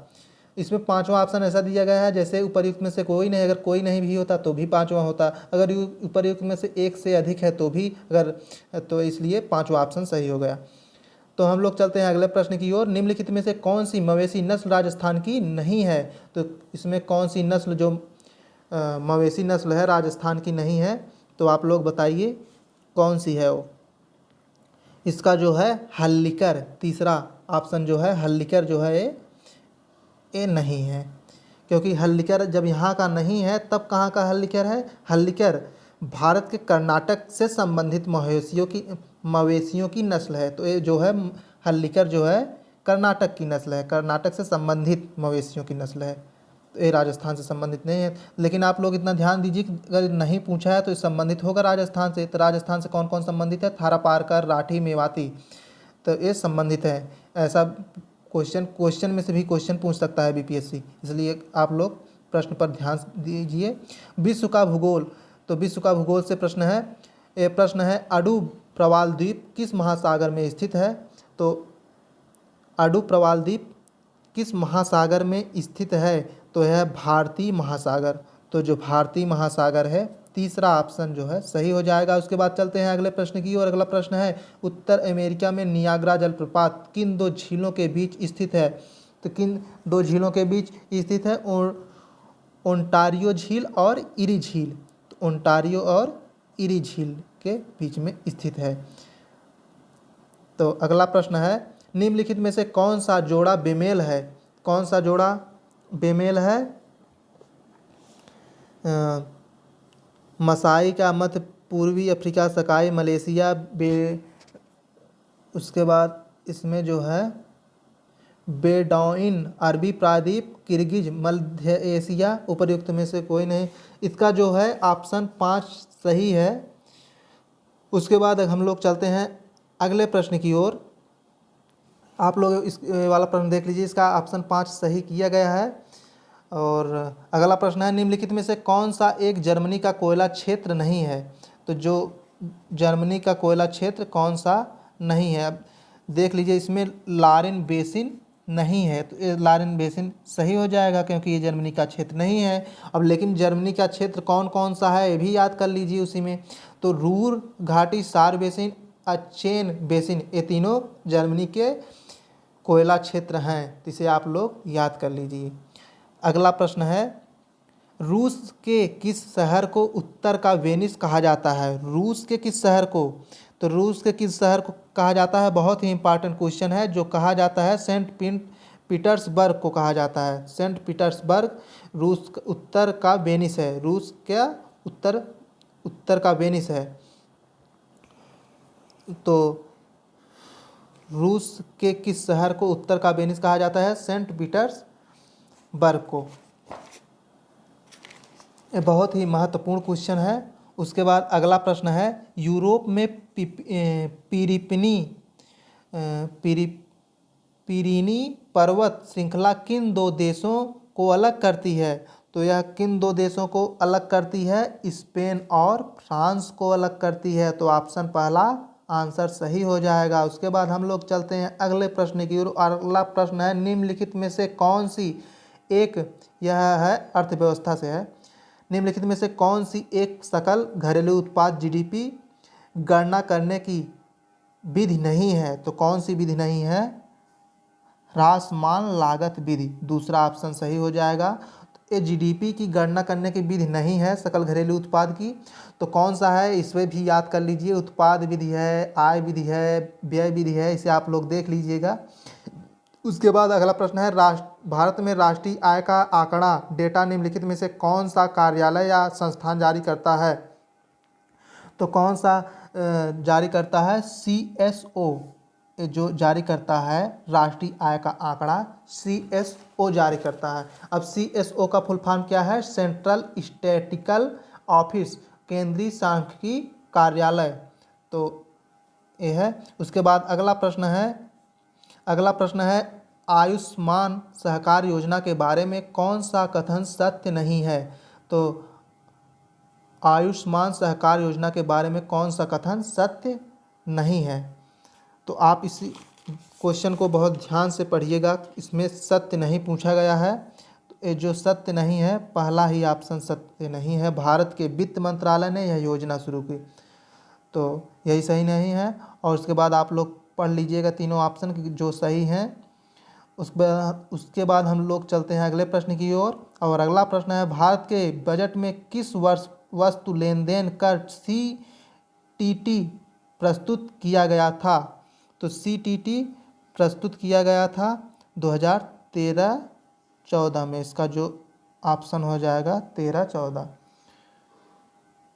इसमें पांचवा ऑप्शन ऐसा दिया गया है जैसे उपर्युक्त में से कोई नहीं, अगर कोई नहीं भी होता तो भी पांचवा होता, अगर उपर्युक्त में से एक से अधिक है तो भी, अगर तो इसलिए पांचवा ऑप्शन सही हो गया। तो हम लोग चलते हैं अगले प्रश्न की ओर। निम्नलिखित में से कौन सी मवेशी नस्ल राजस्थान की नहीं है? तो इसमें कौन सी नस्ल जो मवेशी नस्ल है राजस्थान की नहीं है, तो आप लोग बताइए कौन सी है वो। इसका जो है हल्लीकर, तीसरा ऑप्शन जो है हल्लीकर जो है ये नहीं है। क्योंकि हल्लीकर जब यहाँ का नहीं है तब कहाँ का हल्लीकर है? हल्लीकर भारत के कर्नाटक से संबंधित मवेशियों की नस्ल है। तो ये जो है हल्लीकर जो है कर्नाटक की नस्ल है, कर्नाटक से संबंधित मवेशियों की नस्ल है, तो ये राजस्थान से संबंधित नहीं है। लेकिन आप लोग इतना ध्यान दीजिए कि अगर नहीं पूछा है तो ये संबंधित होगा राजस्थान से। तो राजस्थान से कौन कौन संबंधित है? थारापारकर, राठी, मेवाती, तो ये संबंधित है। ऐसा क्वेश्चन में से भी क्वेश्चन पूछ सकता है बीपीएससी, इसलिए आप लोग प्रश्न पर ध्यान दीजिए। विश्व का भूगोल, तो विश्व का भूगोल से प्रश्न है, ये प्रश्न है अडू प्रवाल द्वीप किस महासागर में स्थित है? तो अडू प्रवाल द्वीप किस महासागर में स्थित है? तो यह भारतीय महासागर। तो जो भारतीय महासागर है, तीसरा ऑप्शन जो है सही हो जाएगा। उसके बाद चलते हैं अगले प्रश्न की ओर। अगला प्रश्न है उत्तर अमेरिका में नियाग्रा जलप्रपात किन दो झीलों के बीच स्थित है? तो किन दो झीलों के बीच स्थित है? ओंटारियो झील और इरी झील। तो ओंटारियो और इरी झील के बीच में स्थित है। तो अगला प्रश्न है निम्नलिखित में से कौन सा जोड़ा बेमेल है? कौन सा जोड़ा बेमेल है? मसाई का मध्य पूर्वी अफ्रीका, सकाई मलेशिया, उसके बाद इसमें जो है बेडौइन अरबी प्रायद्वीप, किर्गिज मध्य एशिया, उपर्युक्त में से कोई नहीं। इसका जो है ऑप्शन 5 सही है। उसके बाद हम लोग चलते हैं अगले प्रश्न की ओर। आप लोग इस वाला प्रश्न देख लीजिए, इसका ऑप्शन 5 सही किया गया है। और अगला प्रश्न है निम्नलिखित में से कौन सा एक जर्मनी का कोयला क्षेत्र नहीं है? तो जो जर्मनी का कोयला क्षेत्र कौन सा नहीं है? अब देख लीजिए, इसमें लारेन बेसिन नहीं है, तो ये लारेन बेसिन सही हो जाएगा क्योंकि ये जर्मनी का क्षेत्र नहीं है। अब लेकिन जर्मनी का क्षेत्र कौन कौन सा है ये भी याद कर लीजिए उसी में। तो रूर घाटी, सार बेसिन, अचेन बेसिन, ये तीनों जर्मनी के कोयला क्षेत्र हैं, इसे आप लोग याद कर लीजिए। अगला प्रश्न है रूस के किस शहर को उत्तर का वेनिस कहा जाता है? रूस के किस शहर को? तो रूस के किस शहर को कहा जाता है? बहुत ही इंपॉर्टेंट क्वेश्चन है। जो कहा जाता है सेंट पीटर्सबर्ग को कहा जाता है। सेंट पीटर्सबर्ग रूस उत्तर का वेनिस है। रूस का उत्तर का वेनिस है। तो रूस के किस शहर को उत्तर का वेनिस कहा जाता है? सेंट पीटर्सबर्ग को। ये बहुत ही महत्वपूर्ण क्वेश्चन है। उसके बाद अगला प्रश्न है यूरोप में पिरीनी पर्वत श्रृंखला किन दो देशों को अलग करती है? तो यह किन दो देशों को अलग करती है? स्पेन और फ्रांस को अलग करती है। तो ऑप्शन पहला आंसर सही हो जाएगा। उसके बाद हम लोग चलते हैं अगले प्रश्न की ओर। अगला प्रश्न है निम्नलिखित में से कौन सी एक, यह है अर्थव्यवस्था से है, निम्नलिखित में से कौन सी एक सकल घरेलू उत्पाद जीडीपी गणना करने की विधि नहीं है? तो कौन सी विधि नहीं है? ह्रासमान लागत विधि, दूसरा ऑप्शन सही हो जाएगा। तो ये जीडीपी की गणना करने की विधि नहीं है सकल घरेलू उत्पाद की। तो कौन सा है इसमें भी याद कर लीजिए। उत्पाद विधि है, आय विधि है, व्यय विधि है, इसे आप लोग देख लीजिएगा। उसके बाद अगला प्रश्न है भारत में राष्ट्रीय आय का आंकड़ा डेटा निम्नलिखित में से कौन सा कार्यालय या संस्थान जारी करता है? तो कौन सा जारी करता है? CSO जो जारी करता है राष्ट्रीय आय का आंकड़ा, CSO जारी करता है। अब CSO का फुल फॉर्म क्या है? सेंट्रल स्टैटिस्टिकल ऑफिस, केंद्रीय सांख्यिकी कार्यालय। तो ये है। उसके बाद अगला प्रश्न है आयुष्मान सहकार योजना के बारे में कौन सा कथन सत्य नहीं है? तो आयुष्मान सहकार योजना के बारे में कौन सा कथन सत्य नहीं है? तो आप इसी क्वेश्चन को बहुत ध्यान से पढ़िएगा, इसमें सत्य नहीं पूछा गया है। तो ये जो सत्य नहीं है, पहला ही ऑप्शन सत्य नहीं है। भारत के वित्त मंत्रालय ने यह योजना शुरू की, तो यही सही नहीं है। और उसके बाद आप लोग पढ़ लीजिएगा तीनों ऑप्शन जो सही हैं। उसके बाद हम लोग चलते हैं अगले प्रश्न की ओर। और अगला प्रश्न है भारत के बजट में किस वर्ष वस्तु लेन देन कर CTT प्रस्तुत किया गया था? तो CTT प्रस्तुत किया गया था 2013-14 में। इसका जो ऑप्शन हो जाएगा 13-14।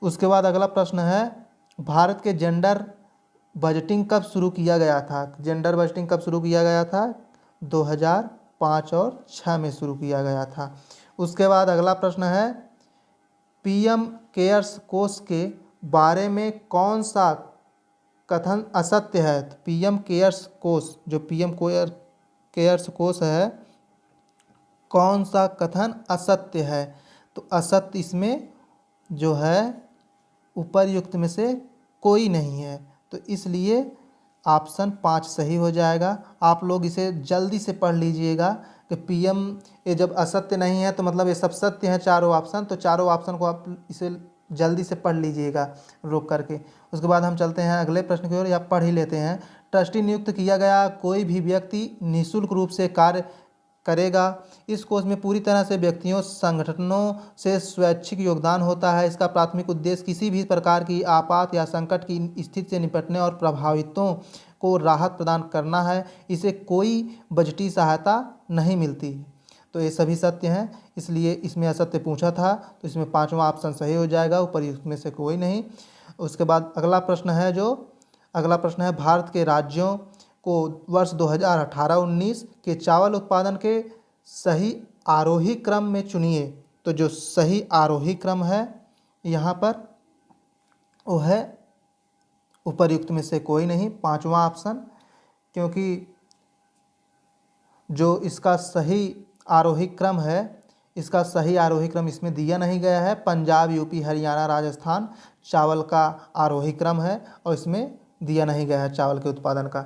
उसके बाद अगला प्रश्न है भारत के जेंडर बजटिंग कब शुरू किया गया था? जेंडर बजटिंग कब शुरू किया गया था? 2005 और 6 में शुरू किया गया था। उसके बाद अगला प्रश्न है PM केयर्स कोष के बारे में कौन सा कथन असत्य है? तो PM केयर्स कोष, जो PM केयर्स कोष है, कौन सा कथन असत्य है? तो असत्य इसमें जो है उपर्युक्त में से कोई नहीं है, तो इसलिए ऑप्शन 5 सही हो जाएगा। आप लोग इसे जल्दी से पढ़ लीजिएगा कि PM ये जब असत्य नहीं है तो मतलब ये सब सत्य हैं चारों ऑप्शन। तो चारों ऑप्शन को आप इसे जल्दी से पढ़ लीजिएगा रोक करके। उसके बाद हम चलते हैं अगले प्रश्न की ओर, या पढ़ ही लेते हैं। ट्रस्टी नियुक्त किया गया कोई भी व्यक्ति निःशुल्क रूप से कार्य करेगा। इस कोष में पूरी तरह से व्यक्तियों संगठनों से स्वैच्छिक योगदान होता है। इसका प्राथमिक उद्देश्य किसी भी प्रकार की आपात या संकट की स्थिति से निपटने और प्रभावितों को राहत प्रदान करना है। इसे कोई बजटीय सहायता नहीं मिलती। तो ये सभी सत्य हैं, इसलिए इसमें असत्य पूछा था, तो इसमें पांचवा ऑप्शन सही हो जाएगा, ऊपर में से कोई नहीं। उसके बाद अगला प्रश्न है भारत के राज्यों को वर्ष 2018-19 के चावल उत्पादन के सही आरोही क्रम में चुनिए। तो जो सही आरोही क्रम है यहाँ पर वो है उपर्युक्त में से कोई नहीं, पांचवा ऑप्शन, क्योंकि जो इसका सही आरोही क्रम है, इसका सही आरोही क्रम इसमें दिया नहीं गया है। पंजाब, यूपी, हरियाणा, राजस्थान चावल का आरोही क्रम है और इसमें दिया नहीं गया है चावल के उत्पादन का,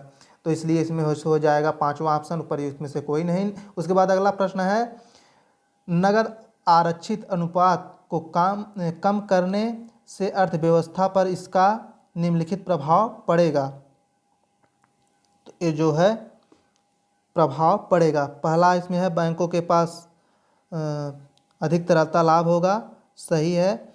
तो इसलिए इसमें हो जाएगा पांचवा ऑप्शन, उपर्युक्त में से कोई नहीं। उसके बाद अगला प्रश्न है नगद आरक्षित अनुपात को कम करने से अर्थव्यवस्था पर इसका निम्नलिखित प्रभाव पड़ेगा। तो ये जो है प्रभाव पड़ेगा, पहला इसमें है बैंकों के पास अधिक तरलता लाभ होगा, सही है,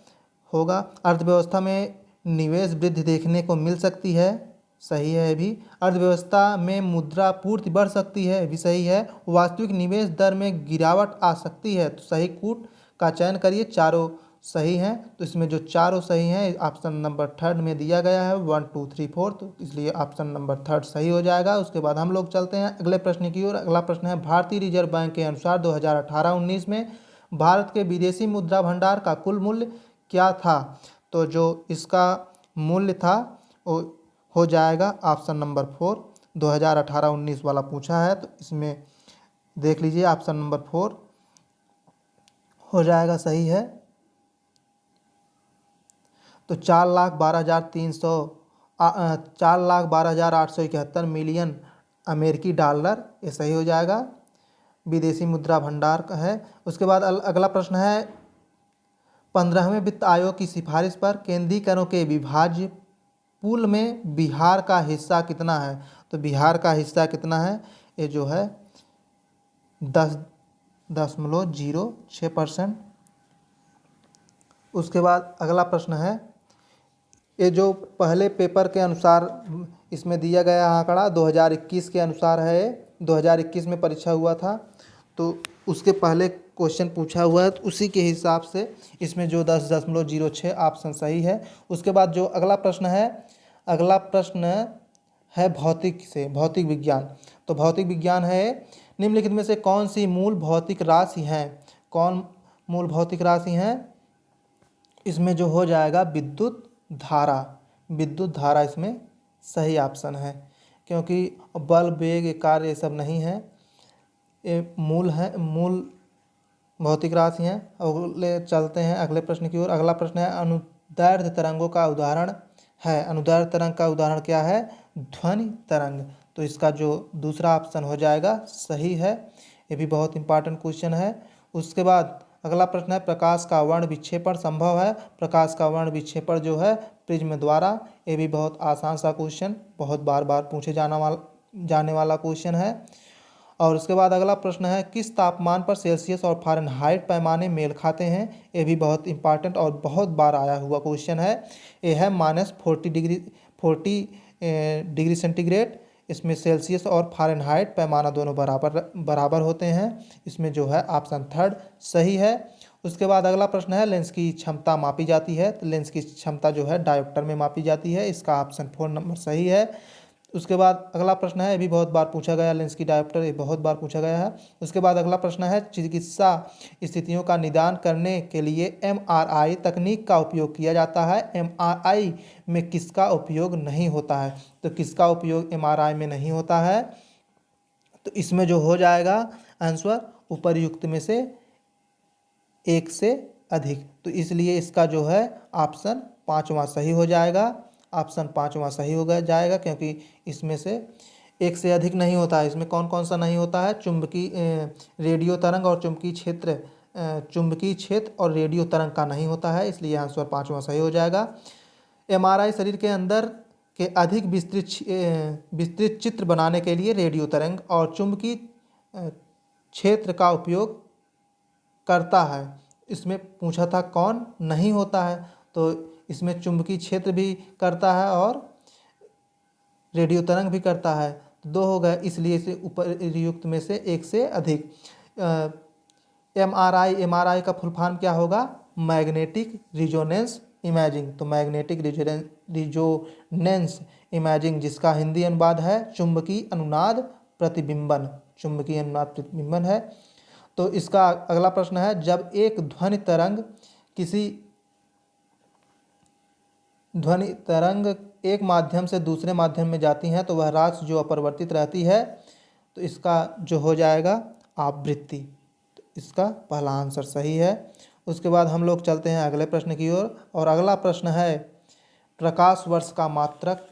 होगा। अर्थव्यवस्था में निवेश वृद्धि देखने को मिल सकती है, सही है भी। अर्थव्यवस्था में मुद्रा पूर्ति बढ़ सकती है, भी सही है। वास्तविक निवेश दर में गिरावट आ सकती है, तो सही कूट का चयन करिए, चारों सही हैं। तो इसमें जो चारों सही हैं ऑप्शन नंबर 3 में दिया गया है 1 2 3 4, तो इसलिए ऑप्शन नंबर 3 सही हो जाएगा। उसके बाद हम लोग चलते हैं अगले प्रश्न की ओर। अगला प्रश्न है भारतीय रिजर्व बैंक के अनुसार 2018-19 में भारत के विदेशी मुद्रा भंडार का कुल मूल्य क्या था? तो जो इसका मूल्य था वो हो जाएगा ऑप्शन नंबर 4, 2018-19 वाला पूछा है, तो इसमें देख लीजिए ऑप्शन नंबर 4 हो जाएगा, सही है। तो 4,12,871 मिलियन अमेरिकी डॉलर, ये सही हो जाएगा, विदेशी मुद्रा भंडार का है। उसके बाद अगला प्रश्न है 15वें वित्त आयोग की सिफारिश पर केंद्रीय करों के विभाज्य पूल में बिहार का हिस्सा कितना है? तो बिहार का हिस्सा कितना है? ये जो है 10.06%। उसके बाद अगला प्रश्न है, ये जो पहले पेपर के अनुसार इसमें दिया गया आंकड़ा 2021 के अनुसार है, 2021 में परीक्षा हुआ था, तो उसके पहले क्वेश्चन पूछा हुआ है, तो उसी के हिसाब से इसमें जो 10.06 ऑप्शन सही है। उसके बाद जो अगला प्रश्न है, अगला प्रश्न है भौतिक से, भौतिक विज्ञान। तो भौतिक विज्ञान है निम्नलिखित में से कौन सी मूल भौतिक राशि हैं, कौन मूल भौतिक राशि हैं? इसमें जो हो जाएगा विद्युत धारा, विद्युत धारा इसमें सही ऑप्शन है, क्योंकि बल, वेग, ये कार्य ये सब नहीं है, ये मूल है, मूल भौतिक राशि हैं। अगले चलते हैं अगले प्रश्न की ओर। अगला प्रश्न है अनुदैर्ध्य तरंगों का उदाहरण है। अनुदैर्ध्य तरंग का उदाहरण क्या है? ध्वनि तरंग। तो इसका जो दूसरा ऑप्शन हो जाएगा सही है। ये भी बहुत इंपॉर्टेंट क्वेश्चन है। उसके बाद अगला प्रश्न है प्रकाश का वर्ण विक्षेपण संभव है। प्रकाश का वर्ण विक्षेपण जो है प्रिज्म द्वारा। ये भी बहुत आसान सा क्वेश्चन, बहुत बार बार पूछे जाने वाला क्वेश्चन है। और उसके बाद अगला प्रश्न है किस तापमान पर सेल्सियस और फ़ारेनहाइट पैमाने मेल खाते हैं? ये भी बहुत इंपॉर्टेंट और बहुत बार आया हुआ क्वेश्चन है। ये है -40 डिग्री सेंटीग्रेड। इसमें सेल्सियस और फ़ारेनहाइट पैमाना दोनों बराबर होते हैं। इसमें जो है ऑप्शन थर्ड सही है। उसके बाद अगला प्रश्न है लेंस की क्षमता मापी जाती है। तो लेंस की क्षमता जो है डायोप्टर में मापी जाती है। इसका ऑप्शन 4 नंबर सही है। उसके बाद अगला प्रश्न है, ये भी बहुत बार पूछा गया, लेंस की डायोप्टर ये बहुत बार पूछा गया है। उसके बाद अगला प्रश्न है चिकित्सा स्थितियों का निदान करने के लिए एमआरआई तकनीक का उपयोग किया जाता है। एमआरआई में किसका उपयोग नहीं होता है? तो किसका उपयोग एमआरआई में नहीं होता है? तो इसमें जो हो जाएगा आंसर उपर्युक्त में से एक से अधिक। तो इसलिए इसका जो है ऑप्शन 5वां सही हो जाएगा। ऑप्शन 5वां सही हो जाएगा, क्योंकि इसमें से एक से अधिक नहीं होता है। इसमें कौन कौन सा नहीं होता है? चुंबकीय रेडियो तरंग और चुंबकीय क्षेत्र और रेडियो तरंग का नहीं होता है। इसलिए आंसर 5वां सही हो जाएगा। एमआरआई शरीर के अंदर के अधिक विस्तृत चित्र बनाने के लिए रेडियो तरंग और चुंबकीय क्षेत्र का उपयोग करता है। इसमें पूछा था कौन नहीं होता है, तो इसमें चुंबकीय क्षेत्र भी करता है और रेडियो तरंग भी करता है। तो 2 हो गए, इसलिए इसे उपर्युक्त में से एक से अधिक। एमआरआई का फुल फॉर्म क्या होगा? Magnetic resonance imaging. तो मैग्नेटिक रिजोनेंस इमेजिंग, जिसका हिंदी अनुवाद है चुंबकीय अनुनाद प्रतिबिंबन। चुंबकीय अनुनाद प्रतिबिंबन है। तो इसका अगला प्रश्न है जब एक ध्वनि तरंग एक माध्यम से दूसरे माध्यम में जाती हैं तो वह राशि जो अपरिवर्तित रहती है, तो इसका जो हो जाएगा आवृत्ति। तो इसका पहला आंसर सही है। उसके बाद हम लोग चलते हैं अगले प्रश्न की ओर। और अगला प्रश्न है प्रकाश वर्ष का मात्रक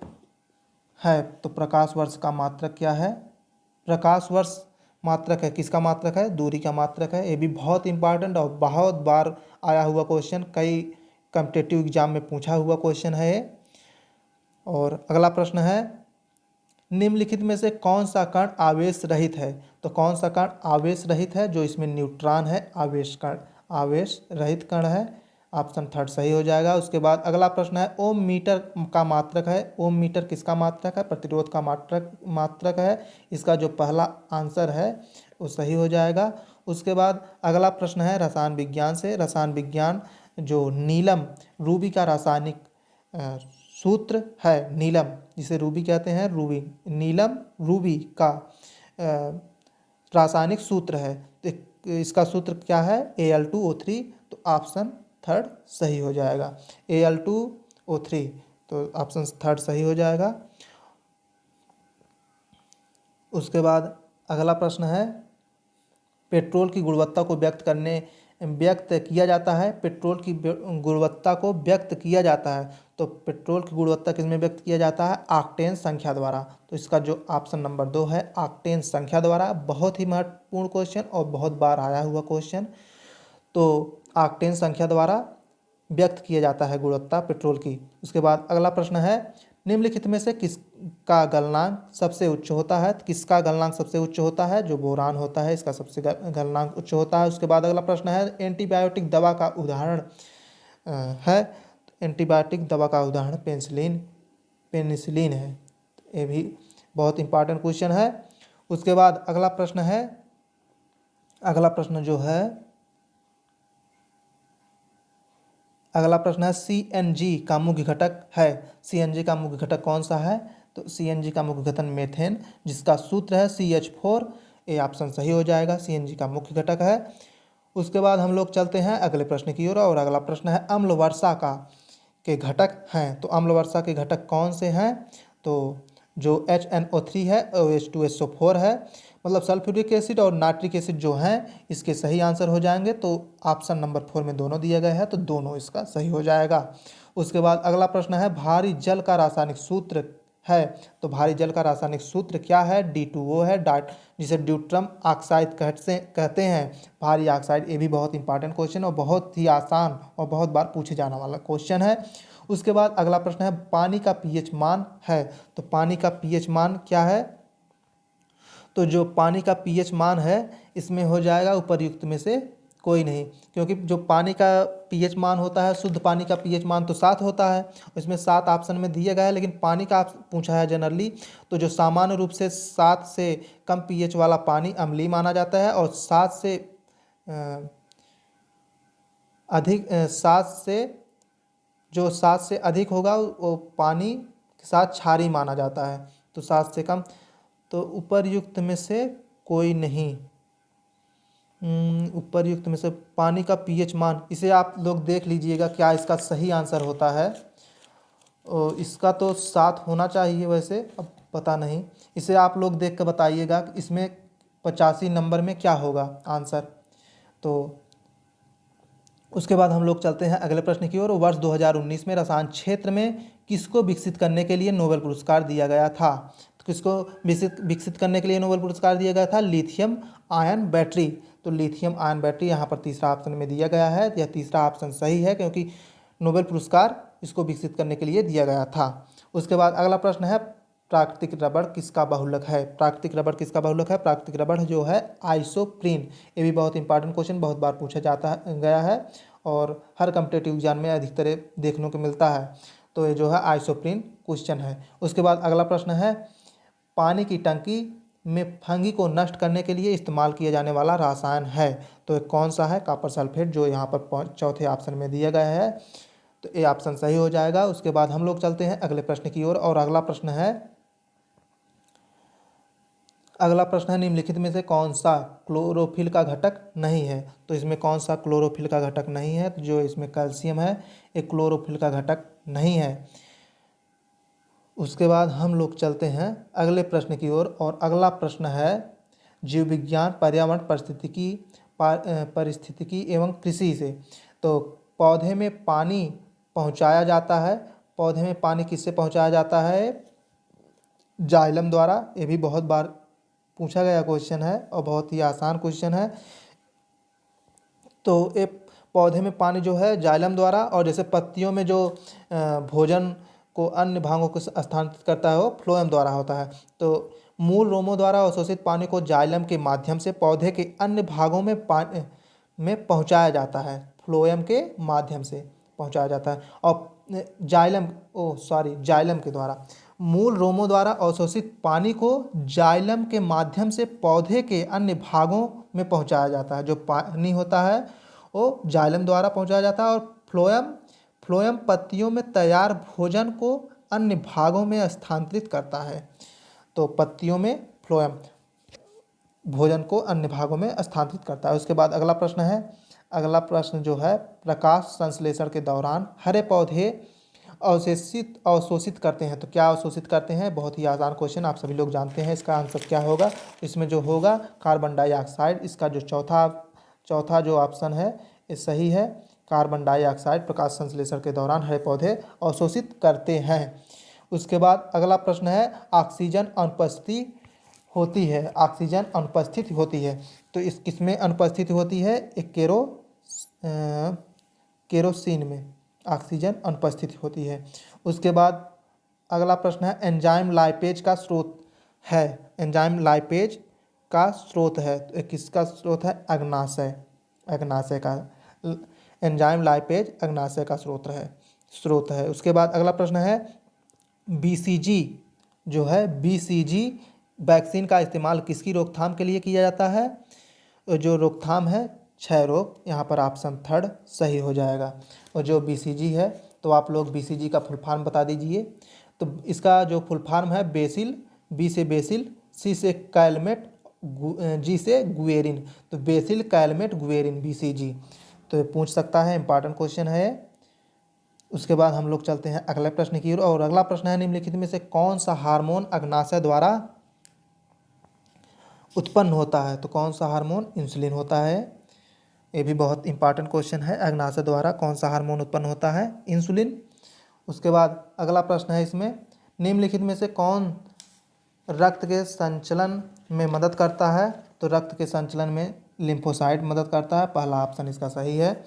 है। तो प्रकाश वर्ष का मात्रक क्या है? प्रकाश वर्ष मात्रक है, किसका मात्रक है? दूरी का मात्रक है। ये भी बहुत इंपॉर्टेंट और बहुत बार आया हुआ क्वेश्चन, कई कॉम्पिटिटिव एग्जाम में पूछा हुआ क्वेश्चन है ये। और अगला प्रश्न है निम्नलिखित में से कौन सा कण आवेश रहित है? तो कौन सा कण आवेश रहित है? जो इसमें न्यूट्रॉन है, आवेश रहित कण है। ऑप्शन थर्ड सही हो जाएगा। उसके बाद अगला प्रश्न है ओम मीटर का मात्रक है। ओम मीटर किसका मात्रक है? प्रतिरोध का मात्रक है। इसका जो पहला आंसर है वो सही हो जाएगा। उसके बाद अगला प्रश्न है रसायन विज्ञान से। रसायन विज्ञान जो नीलम रूबी का रासायनिक सूत्र है, नीलम जिसे रूबी कहते हैं, नीलम रूबी का रासायनिक सूत्र है। तो इसका सूत्र क्या है? Al2O3। तो ऑप्शन थर्ड सही हो जाएगा, Al2O3। तो ऑप्शन थर्ड सही हो जाएगा। उसके बाद अगला प्रश्न है पेट्रोल की गुणवत्ता को व्यक्त किया जाता है। पेट्रोल की गुणवत्ता को व्यक्त किया जाता है। तो पेट्रोल की गुणवत्ता किसमें व्यक्त किया जाता है? ऑक्टेन संख्या द्वारा। तो इसका जो ऑप्शन नंबर 2 है ऑक्टेन संख्या द्वारा। बहुत ही महत्वपूर्ण क्वेश्चन और बहुत बार आया हुआ क्वेश्चन। तो ऑक्टेन संख्या द्वारा व्यक्त किया जाता है गुणवत्ता पेट्रोल की। उसके बाद अगला प्रश्न है निम्नलिखित में से किसका गलनांक सबसे उच्च होता है? किसका गलनांक सबसे उच्च होता है? जो बोरान होता है इसका सबसे गलनांक उच्च होता है। उसके बाद अगला प्रश्न है एंटीबायोटिक दवा का उदाहरण है। एंटीबायोटिक दवा का उदाहरण पेनिसिलिन है। ये भी बहुत इंपॉर्टेंट क्वेश्चन है। उसके बाद अगला प्रश्न है CNG का मुख्य घटक है। CNG का मुख्य घटक कौन सा है? तो CNG का मुख्य घटक मेथेन, जिसका सूत्र है CH4। ये ऑप्शन सही हो जाएगा, CNG का मुख्य घटक है। उसके बाद हम लोग चलते हैं अगले प्रश्न की ओर, और अगला प्रश्न है अम्ल वर्षा का के घटक हैं। तो अम्ल वर्षा के घटक कौन से हैं? तो जो HNO3 है, OH2SO4 है, मतलब सल्फ्यूरिक एसिड और नाइट्रिक एसिड जो हैं इसके सही आंसर हो जाएंगे। तो ऑप्शन नंबर 4 में दोनों दिया गया है, तो दोनों इसका सही हो जाएगा। उसके बाद अगला प्रश्न है भारी जल का रासायनिक सूत्र है। तो भारी जल का रासायनिक सूत्र क्या है? D2O है, जिसे ड्यूट्रम ऑक्साइड कहते हैं, भारी ऑक्साइड। ये भी बहुत इंपॉर्टेंट क्वेश्चन और बहुत ही आसान और बहुत बार पूछे जाने वाला क्वेश्चन है। उसके बाद अगला प्रश्न है पानी का पीएच मान है। तो पानी का पीएच मान क्या है? तो जो पानी का पीएच मान है इसमें हो जाएगा उपर्युक्त में से कोई नहीं, क्योंकि जो पानी का पीएच मान होता है, शुद्ध पानी का पीएच मान तो 7 होता है। इसमें 7 ऑप्शन में दिया गया है, लेकिन पानी का पूछा है जनरली, तो जो सामान्य रूप से 7 से कम पीएच वाला पानी अम्लीय माना जाता है, और 7 से अधिक 7 से जो 7 से अधिक होगा वो पानी के साथ क्षारीय माना जाता है। तो 7 से कम, तो उपर्युक्त में से कोई नहीं। उपर्युक्त में से पानी का पीएच मान, इसे आप लोग देख लीजिएगा क्या इसका सही आंसर होता है। और इसका तो 7 होना चाहिए वैसे, अब पता नहीं, इसे आप लोग देख कर बताइएगा कि इसमें 85 नंबर में क्या होगा आंसर। तो उसके बाद हम लोग चलते हैं अगले प्रश्न की ओर। वर्ष 2019 में रसायन क्षेत्र में किसको विकसित करने के लिए नोबेल पुरस्कार दिया गया था? तो किसको विकसित करने के लिए नोबेल पुरस्कार दिया गया था? Lithium ion battery. तो लिथियम आयन बैटरी यहाँ पर तीसरा ऑप्शन में दिया गया है। यह तीसरा ऑप्शन सही है, क्योंकि नोबेल पुरस्कार इसको विकसित करने के लिए दिया गया था। उसके बाद अगला प्रश्न है प्राकृतिक रबड़ किसका बहुलक है? प्राकृतिक रबड़ किसका बहुलक है? प्राकृतिक रबड़ जो है आइसोप्रीन। ये भी बहुत इंपॉर्टेंट क्वेश्चन, बहुत बार पूछा जाता गया है और हर कम्पिटेटिव एग्जाम में अधिकतर देखने को मिलता है। तो ये जो है आइसोप्रीन क्वेश्चन है। उसके बाद अगला प्रश्न है पानी की टंकी में फंगी को नष्ट करने के लिए इस्तेमाल किया जाने वाला रसायन है। तो ये कौन सा है? कॉपर सल्फेट, जो यहाँ पर चौथे ऑप्शन में दिया गया है। तो ये ऑप्शन सही हो जाएगा। उसके बाद हम लोग चलते हैं अगले प्रश्न की ओर, और अगला प्रश्न है निम्नलिखित में से कौन सा क्लोरोफिल का घटक नहीं है? तो इसमें कौन सा क्लोरोफिल का घटक नहीं है? तो जो इसमें कैल्शियम है, एक क्लोरोफिल का घटक नहीं है। उसके बाद हम लोग चलते हैं अगले प्रश्न की ओर, और अगला प्रश्न है जीव विज्ञान, पर्यावरण, पारिस्थितिकी एवं कृषि से। तो पौधे में पानी पहुंचाया जाता है, पौधे में पानी किससे पहुंचाया जाता है? जाइलम द्वारा। ये भी बहुत बार पूछा गया क्वेश्चन है और बहुत ही आसान क्वेश्चन है। तो ये पौधे में पानी जो है जाइलम द्वारा, और जैसे पत्तियों में जो भोजन को अन्य भागों को स्थानांतरित करता है वो फ्लोएम द्वारा होता है। तो मूल रोमों द्वारा अवशोषित पानी को जाइलम के माध्यम से पौधे के अन्य भागों में पहुंचाया जाता है, फ्लोएम के माध्यम से पहुंचाया जाता है। और जाइलम के द्वारा, मूल रोमों द्वारा अवशोषित पानी को जाइलम के माध्यम से पौधे के अन्य भागों में पहुंचाया जाता है। जो पानी होता है वो जाइलम द्वारा पहुंचाया जाता है, और फ्लोएम पत्तियों में तैयार भोजन को अन्य भागों में स्थानांतरित करता है। तो पत्तियों में फ्लोएम भोजन को अन्य भागों में स्थानांतरित करता है। उसके बाद अगला प्रश्न जो है प्रकाश संश्लेषण के दौरान हरे पौधे अवशोषित करते हैं। तो क्या अवशोषित करते हैं? बहुत ही आसान क्वेश्चन, आप सभी लोग जानते हैं इसका आंसर क्या होगा। इसमें जो होगा कार्बन डाइऑक्साइड। इसका जो चौथा जो ऑप्शन है ये सही है। कार्बन डाइऑक्साइड प्रकाश संश्लेषण के दौरान हरे पौधे अवशोषित करते हैं। उसके बाद अगला प्रश्न है ऑक्सीजन अनुपस्थित होती है। तो इस किसमें अनुपस्थित होती है? एक केरोसिन में ऑक्सीजन अनुपस्थित होती है। उसके बाद अगला प्रश्न है एंजाइम लाइपेज का स्रोत है। एंजाइम लाइपेज का स्रोत है, तो किसका स्रोत है? अग्नाशय का। एंजाइम लाइपेज अग्नाशय का स्रोत है। उसके बाद अगला प्रश्न है BCG वैक्सीन का इस्तेमाल किसकी रोकथाम के लिए किया जाता है? जो रोकथाम है क्षय रोग। यहाँ पर ऑप्शन 3 सही हो जाएगा। और जो BCG है, तो आप लोग BCG का फुल फॉर्म बता दीजिए। तो इसका जो फुल फॉर्म है बेसिल, बी से बेसिल, सी से कैलमेट, जी से गुएरिन, तो बेसिल कैलमेट गुएरिन BCG। तो ये पूछ सकता है, इंपॉर्टेंट क्वेश्चन है। उसके बाद हम लोग चलते हैं अगले प्रश्न की ओर, और अगला प्रश्न है निम्नलिखित में से कौन सा हार्मोन अग्नाशय द्वारा उत्पन्न होता है? तो कौन सा हार्मोन? इंसुलिन होता है। ये भी बहुत इंपॉर्टेंट क्वेश्चन है, अग्नाशय द्वारा कौन सा हार्मोन उत्पन्न होता है? इंसुलिन। उसके बाद अगला प्रश्न है इसमें, निम्नलिखित में से कौन रक्त के संचलन में मदद करता है? तो रक्त के संचलन में लिम्फोसाइट मदद करता है, पहला ऑप्शन इसका सही है।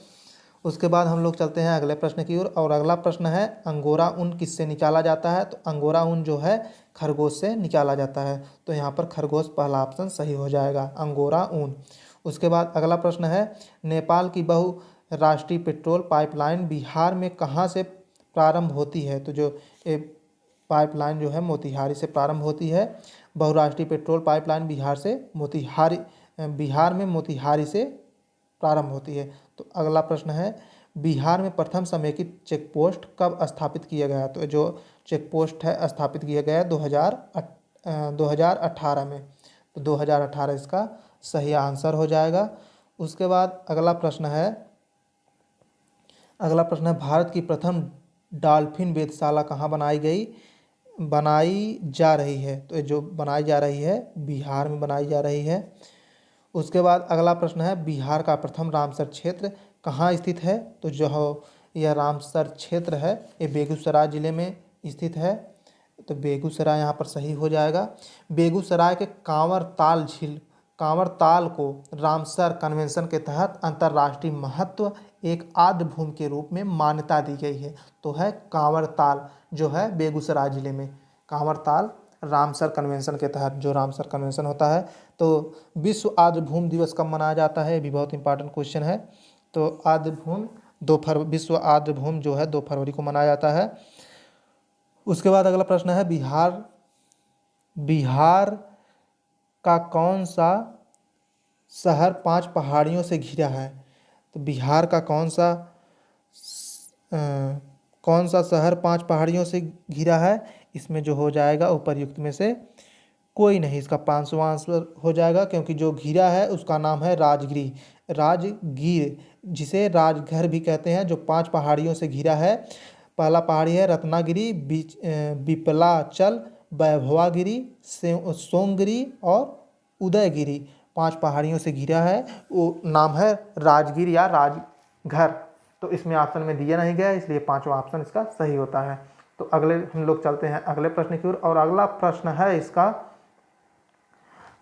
उसके बाद हम लोग चलते हैं अगले प्रश्न की ओर, और अगला प्रश्न है अंगोरा ऊन किससे निकाला जाता है? तो अंगोरा ऊन जो है खरगोश से निकाला जाता है, तो यहाँ पर खरगोश पहला ऑप्शन सही हो जाएगा, अंगोरा ऊन। उसके बाद अगला प्रश्न है, नेपाल की बहुराष्ट्रीय पेट्रोल पाइपलाइन बिहार में कहाँ से प्रारंभ होती है? तो जो ये पाइपलाइन जो है मोतिहारी से प्रारंभ होती है। बहुराष्ट्रीय पेट्रोल पाइपलाइन बिहार में मोतिहारी से प्रारंभ होती है। तो अगला प्रश्न है, बिहार में प्रथम समेकित चेक पोस्ट कब स्थापित किया गया? तो जो चेक पोस्ट है स्थापित किया गया 2018 में, तो 2018 इसका सही आंसर हो जाएगा। उसके बाद अगला प्रश्न है, भारत की प्रथम डॉल्फिन वेधशाला कहाँ बनाई जा रही है? तो ये जो बनाई जा रही है बिहार में बनाई जा रही है। उसके बाद अगला प्रश्न है, बिहार का प्रथम रामसर क्षेत्र कहाँ स्थित है? तो जो यह रामसर क्षेत्र है ये बेगूसराय जिले में स्थित है, तो बेगूसराय यहाँ पर सही हो जाएगा। बेगूसराय के कांवर ताल को रामसर कन्वेंशन के तहत अंतर्राष्ट्रीय महत्व एक आर्द्र भूमि के रूप में मान्यता दी गई है, तो है कांवर ताल जो है बेगूसराय जिले में, कांवर ताल रामसर कन्वेंशन के तहत जो रामसर कन्वेंशन होता है। तो विश्व आर्द्र भूमि दिवस कब मनाया जाता है? ये भी बहुत इंपॉर्टेंट क्वेश्चन है। तो विश्व आर्द्र भूमि जो है 2 फरवरी को मनाया जाता है। उसके बाद अगला प्रश्न है, बिहार का कौन सा शहर 5 पहाड़ियों से घिरा है? तो बिहार का कौन सा शहर 5 पहाड़ियों से घिरा है? इसमें जो हो जाएगा उपर्युक्त में से कोई नहीं, इसका 5वां आंसर हो जाएगा, क्योंकि जो घिरा है उसका नाम है राजगीर, जिसे राजघर भी कहते हैं, जो 5 पहाड़ियों से घिरा है। पहला पहाड़ी है रत्नागिरी, बिपलाचल, वैभवागिरी, सोंगगिरी और उदयगिरी, 5 पहाड़ियों से घिरा है, वो नाम है राजगीर या राजघर। तो इसमें ऑप्शन में दिया नहीं गया, इसलिए 5वां ऑप्शन इसका सही होता है। तो अगले हम लोग चलते हैं अगले प्रश्न की ओर, और अगला प्रश्न है इसका,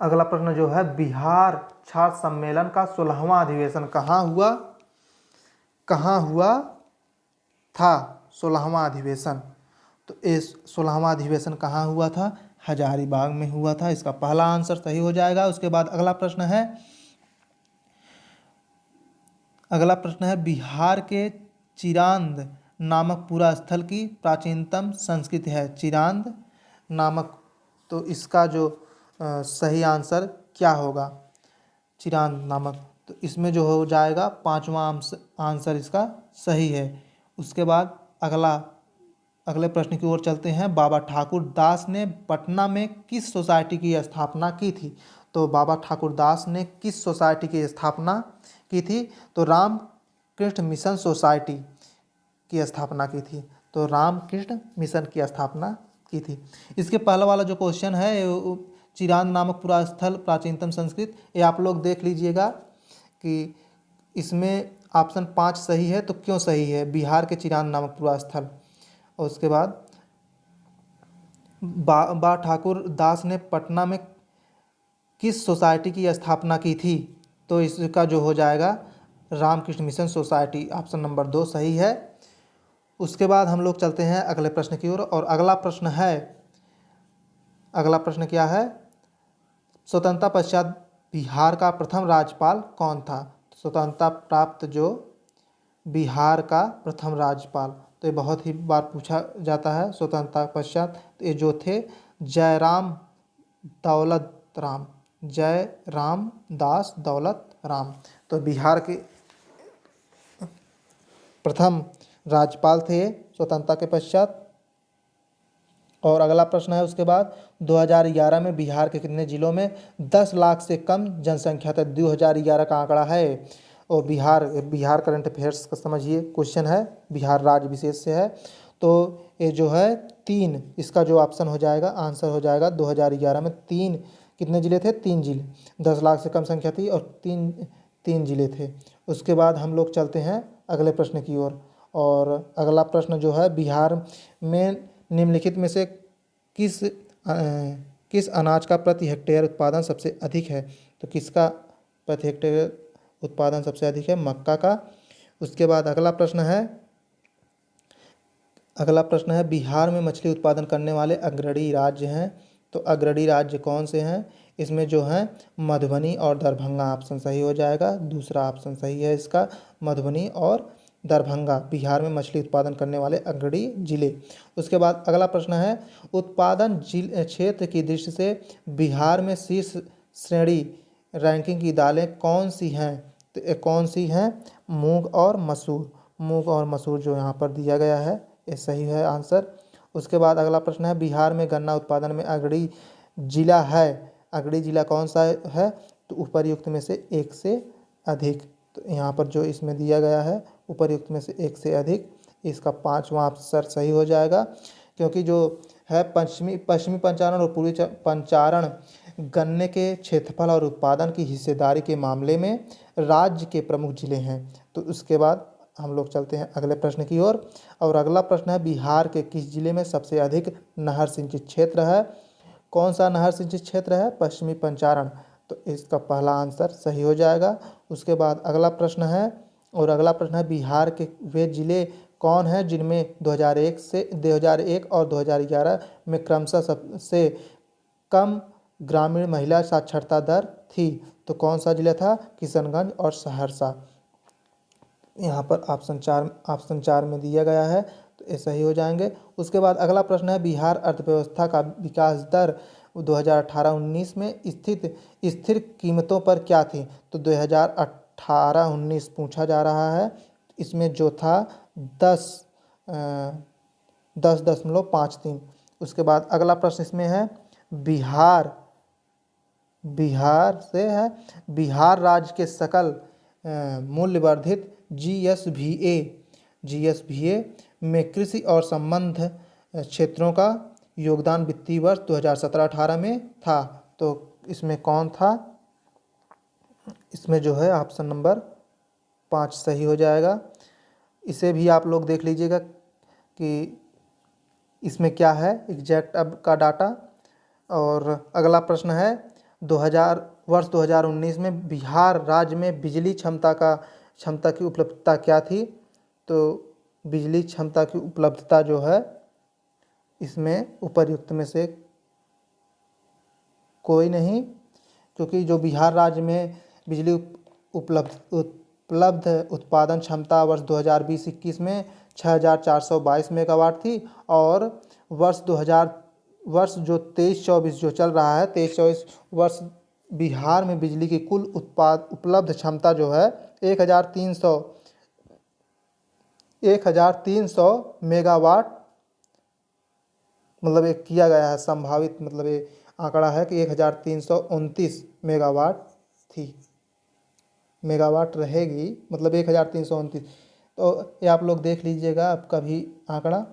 अगला प्रश्न जो है, बिहार छात्र सम्मेलन का 16वां अधिवेशन कहाँ हुआ था? 16वां अधिवेशन, तो इस 16वां अधिवेशन कहाँ हुआ था? हजारीबाग में हुआ था, इसका पहला आंसर सही हो जाएगा। उसके बाद अगला प्रश्न है, बिहार के चिरांद नामक पूरा स्थल की प्राचीनतम संस्कृति है। चिरांद नामक, तो इसका जो सही आंसर क्या होगा? चिरांद नामक, तो इसमें जो हो जाएगा 5वां आंसर इसका सही है। उसके बाद अगले प्रश्न की ओर चलते हैं, बाबा ठाकुर दास ने पटना में किस सोसाइटी की स्थापना की थी? तो बाबा ठाकुर दास ने किस सोसाइटी की स्थापना की थी? तो रामकृष्ण मिशन सोसाइटी की स्थापना की थी, तो रामकृष्ण मिशन की स्थापना की थी। इसके पहला वाला जो क्वेश्चन है, चिरांद नामक पूरा स्थल प्राचीनतम संस्कृत, ये आप लोग देख लीजिएगा कि इसमें ऑप्शन 5 सही है, तो क्यों सही है? बिहार के चिरांद नामक पूरा स्थल। और उसके बाद बाबा ठाकुर दास ने पटना में किस सोसाइटी की स्थापना की थी? तो इसका जो हो जाएगा Ramakrishna mission society, option number 2 सही है। उसके बाद हम लोग चलते हैं अगले प्रश्न की ओर, और अगला प्रश्न क्या है, स्वतंत्रता पश्चात बिहार का प्रथम राज्यपाल कौन था? स्वतंत्रता प्राप्त जो बिहार का प्रथम राज्यपाल, तो ये बहुत ही बार पूछा जाता है स्वतंत्रता पश्चात, तो ये जो थे जयराम दास दौलत राम, तो बिहार के प्रथम राज्यपाल थे स्वतंत्रता के पश्चात। और अगला प्रश्न है उसके बाद, 2011 में बिहार के कितने जिलों में 10 लाख से कम जनसंख्या था? 2011 का आंकड़ा है। और बिहार करंट अफेयर्स का समझिए क्वेश्चन है, बिहार राज्य विशेष से है। तो ये जो है 3, इसका जो ऑप्शन हो जाएगा, आंसर हो जाएगा 2011 में 3 कितने ज़िले थे? 3 जिले, 10 लाख से कम संख्या थी और 3 ज़िले थे। उसके बाद हम लोग चलते हैं अगले प्रश्न की ओर। और अगला प्रश्न जो है, बिहार में निम्नलिखित में से किस अनाज का प्रति हेक्टेयर उत्पादन सबसे अधिक है? तो किसका प्रति हेक्टेयर उत्पादन सबसे अधिक है? मक्का का। उसके बाद अगला प्रश्न है बिहार में मछली उत्पादन करने वाले अग्रणी राज्य हैं। तो अग्रणी राज्य कौन से हैं? इसमें जो है मधुबनी और दरभंगा, ऑप्शन सही हो जाएगा। दूसरा ऑप्शन सही है इसका, मधुबनी और दरभंगा बिहार में मछली उत्पादन करने वाले अग्रणी जिले। उसके बाद अगला प्रश्न है, उत्पादन क्षेत्र की दृष्टि से बिहार में शीर्ष श्रेणी रैंकिंग की दालें कौन सी हैं? तो ये कौन सी हैं? मूंग और मसूर। मूंग और मसूर जो यहाँ पर दिया गया है, ये सही है आंसर। उसके बाद अगला प्रश्न है, बिहार में गन्ना उत्पादन में अग्रणी जिला है, अग्रणी जिला कौन सा है? तो उपर्युक्त में से एक से अधिक। तो यहाँ पर जो इसमें दिया गया है, उपर्युक्त में से एक से अधिक, इसका 5वां आंसर सही हो जाएगा। क्योंकि जो है पश्चिमी पंचारण और पूर्वी पंचारण गन्ने के क्षेत्रफल और उत्पादन की हिस्सेदारी के मामले में राज्य के प्रमुख जिले हैं। तो उसके बाद हम लोग चलते हैं अगले प्रश्न की ओर। और अगला प्रश्न है, बिहार के किस जिले में सबसे अधिक नहर सिंचित क्षेत्र है? कौन सा नहर सिंचित क्षेत्र है? पश्चिमी पंचारण। तो इसका पहला आंसर सही हो जाएगा। उसके बाद अगला प्रश्न है, बिहार के वे जिले कौन हैं जिनमें 2001 और 2011 में क्रमशः सबसे कम ग्रामीण महिला साक्षरता दर थी? तो कौन सा जिला था? किशनगंज और सहरसा। यहाँ पर ऑप्शन 4 में दिया गया है, तो ये सही हो जाएंगे। उसके बाद अगला प्रश्न है, बिहार अर्थव्यवस्था का विकास दर 2018-19 में स्थिर कीमतों पर क्या थी? तो 2018-19 पूछा जा रहा है। इसमें जो था 10.53। उसके बाद अगला प्रश्न इसमें है, बिहार से है, बिहार राज्य के सकल मूल्य वर्धित जीएसभीए में कृषि और संबंध क्षेत्रों का योगदान वित्तीय वर्ष 2017-18 में था। तो इसमें कौन था? इसमें जो है ऑप्शन नंबर 5 सही हो जाएगा। इसे भी आप लोग देख लीजिएगा कि इसमें क्या है एग्जैक्ट अब का डाटा। और अगला प्रश्न है, वर्ष 2019 में बिहार राज्य में बिजली क्षमता की उपलब्धता क्या थी? तो बिजली क्षमता की उपलब्धता जो है, इसमेध उपर्युक्त में से कोई नहीं, क्योंकि जो बिहार राज्य में बिजली उपलब्ध उत्पादन क्षमता वर्ष 2020-21 में 6422 मेगावाट थी। और वर्ष 23-24 जो चल रहा है, 23-24 वर्ष बिहार में बिजली की कुल उपलब्ध क्षमता जो है 1300 मेगावाट, मतलब एक किया गया है संभावित, मतलब ये आंकड़ा है कि 1329 मेगावाट थी, मेगावाट रहेगी, मतलब 1329। तो ये आप लोग देख लीजिएगा आपका भी आंकड़ा।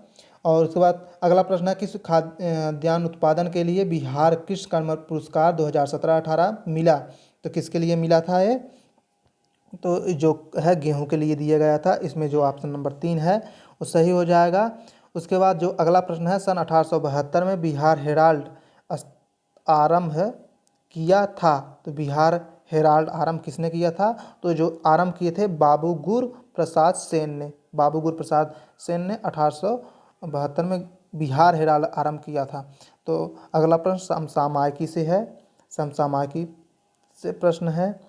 और उसके बाद अगला प्रश्न है, किस खाद्यान्न उत्पादन के लिए बिहार कृषि कर्मण पुरस्कार 2017-18 मिला? तो किसके लिए मिला था ये? तो जो है गेहूं के लिए दिया गया था। इसमें जो ऑप्शन नंबर 3 है वो सही हो जाएगा। उसके बाद जो अगला प्रश्न है, सन 1872 में बिहार हेराल्ड आरंभ किया था। तो बिहार हेराल्ड आरंभ किसने किया था? तो जो आरंभ किए थे बाबू गुर प्रसाद सेन ने 1872 में बिहार हेराल्ड आरंभ किया था। तो अगला प्रश्न समसामयिकी से है, समसामयिकी से प्रश्न है।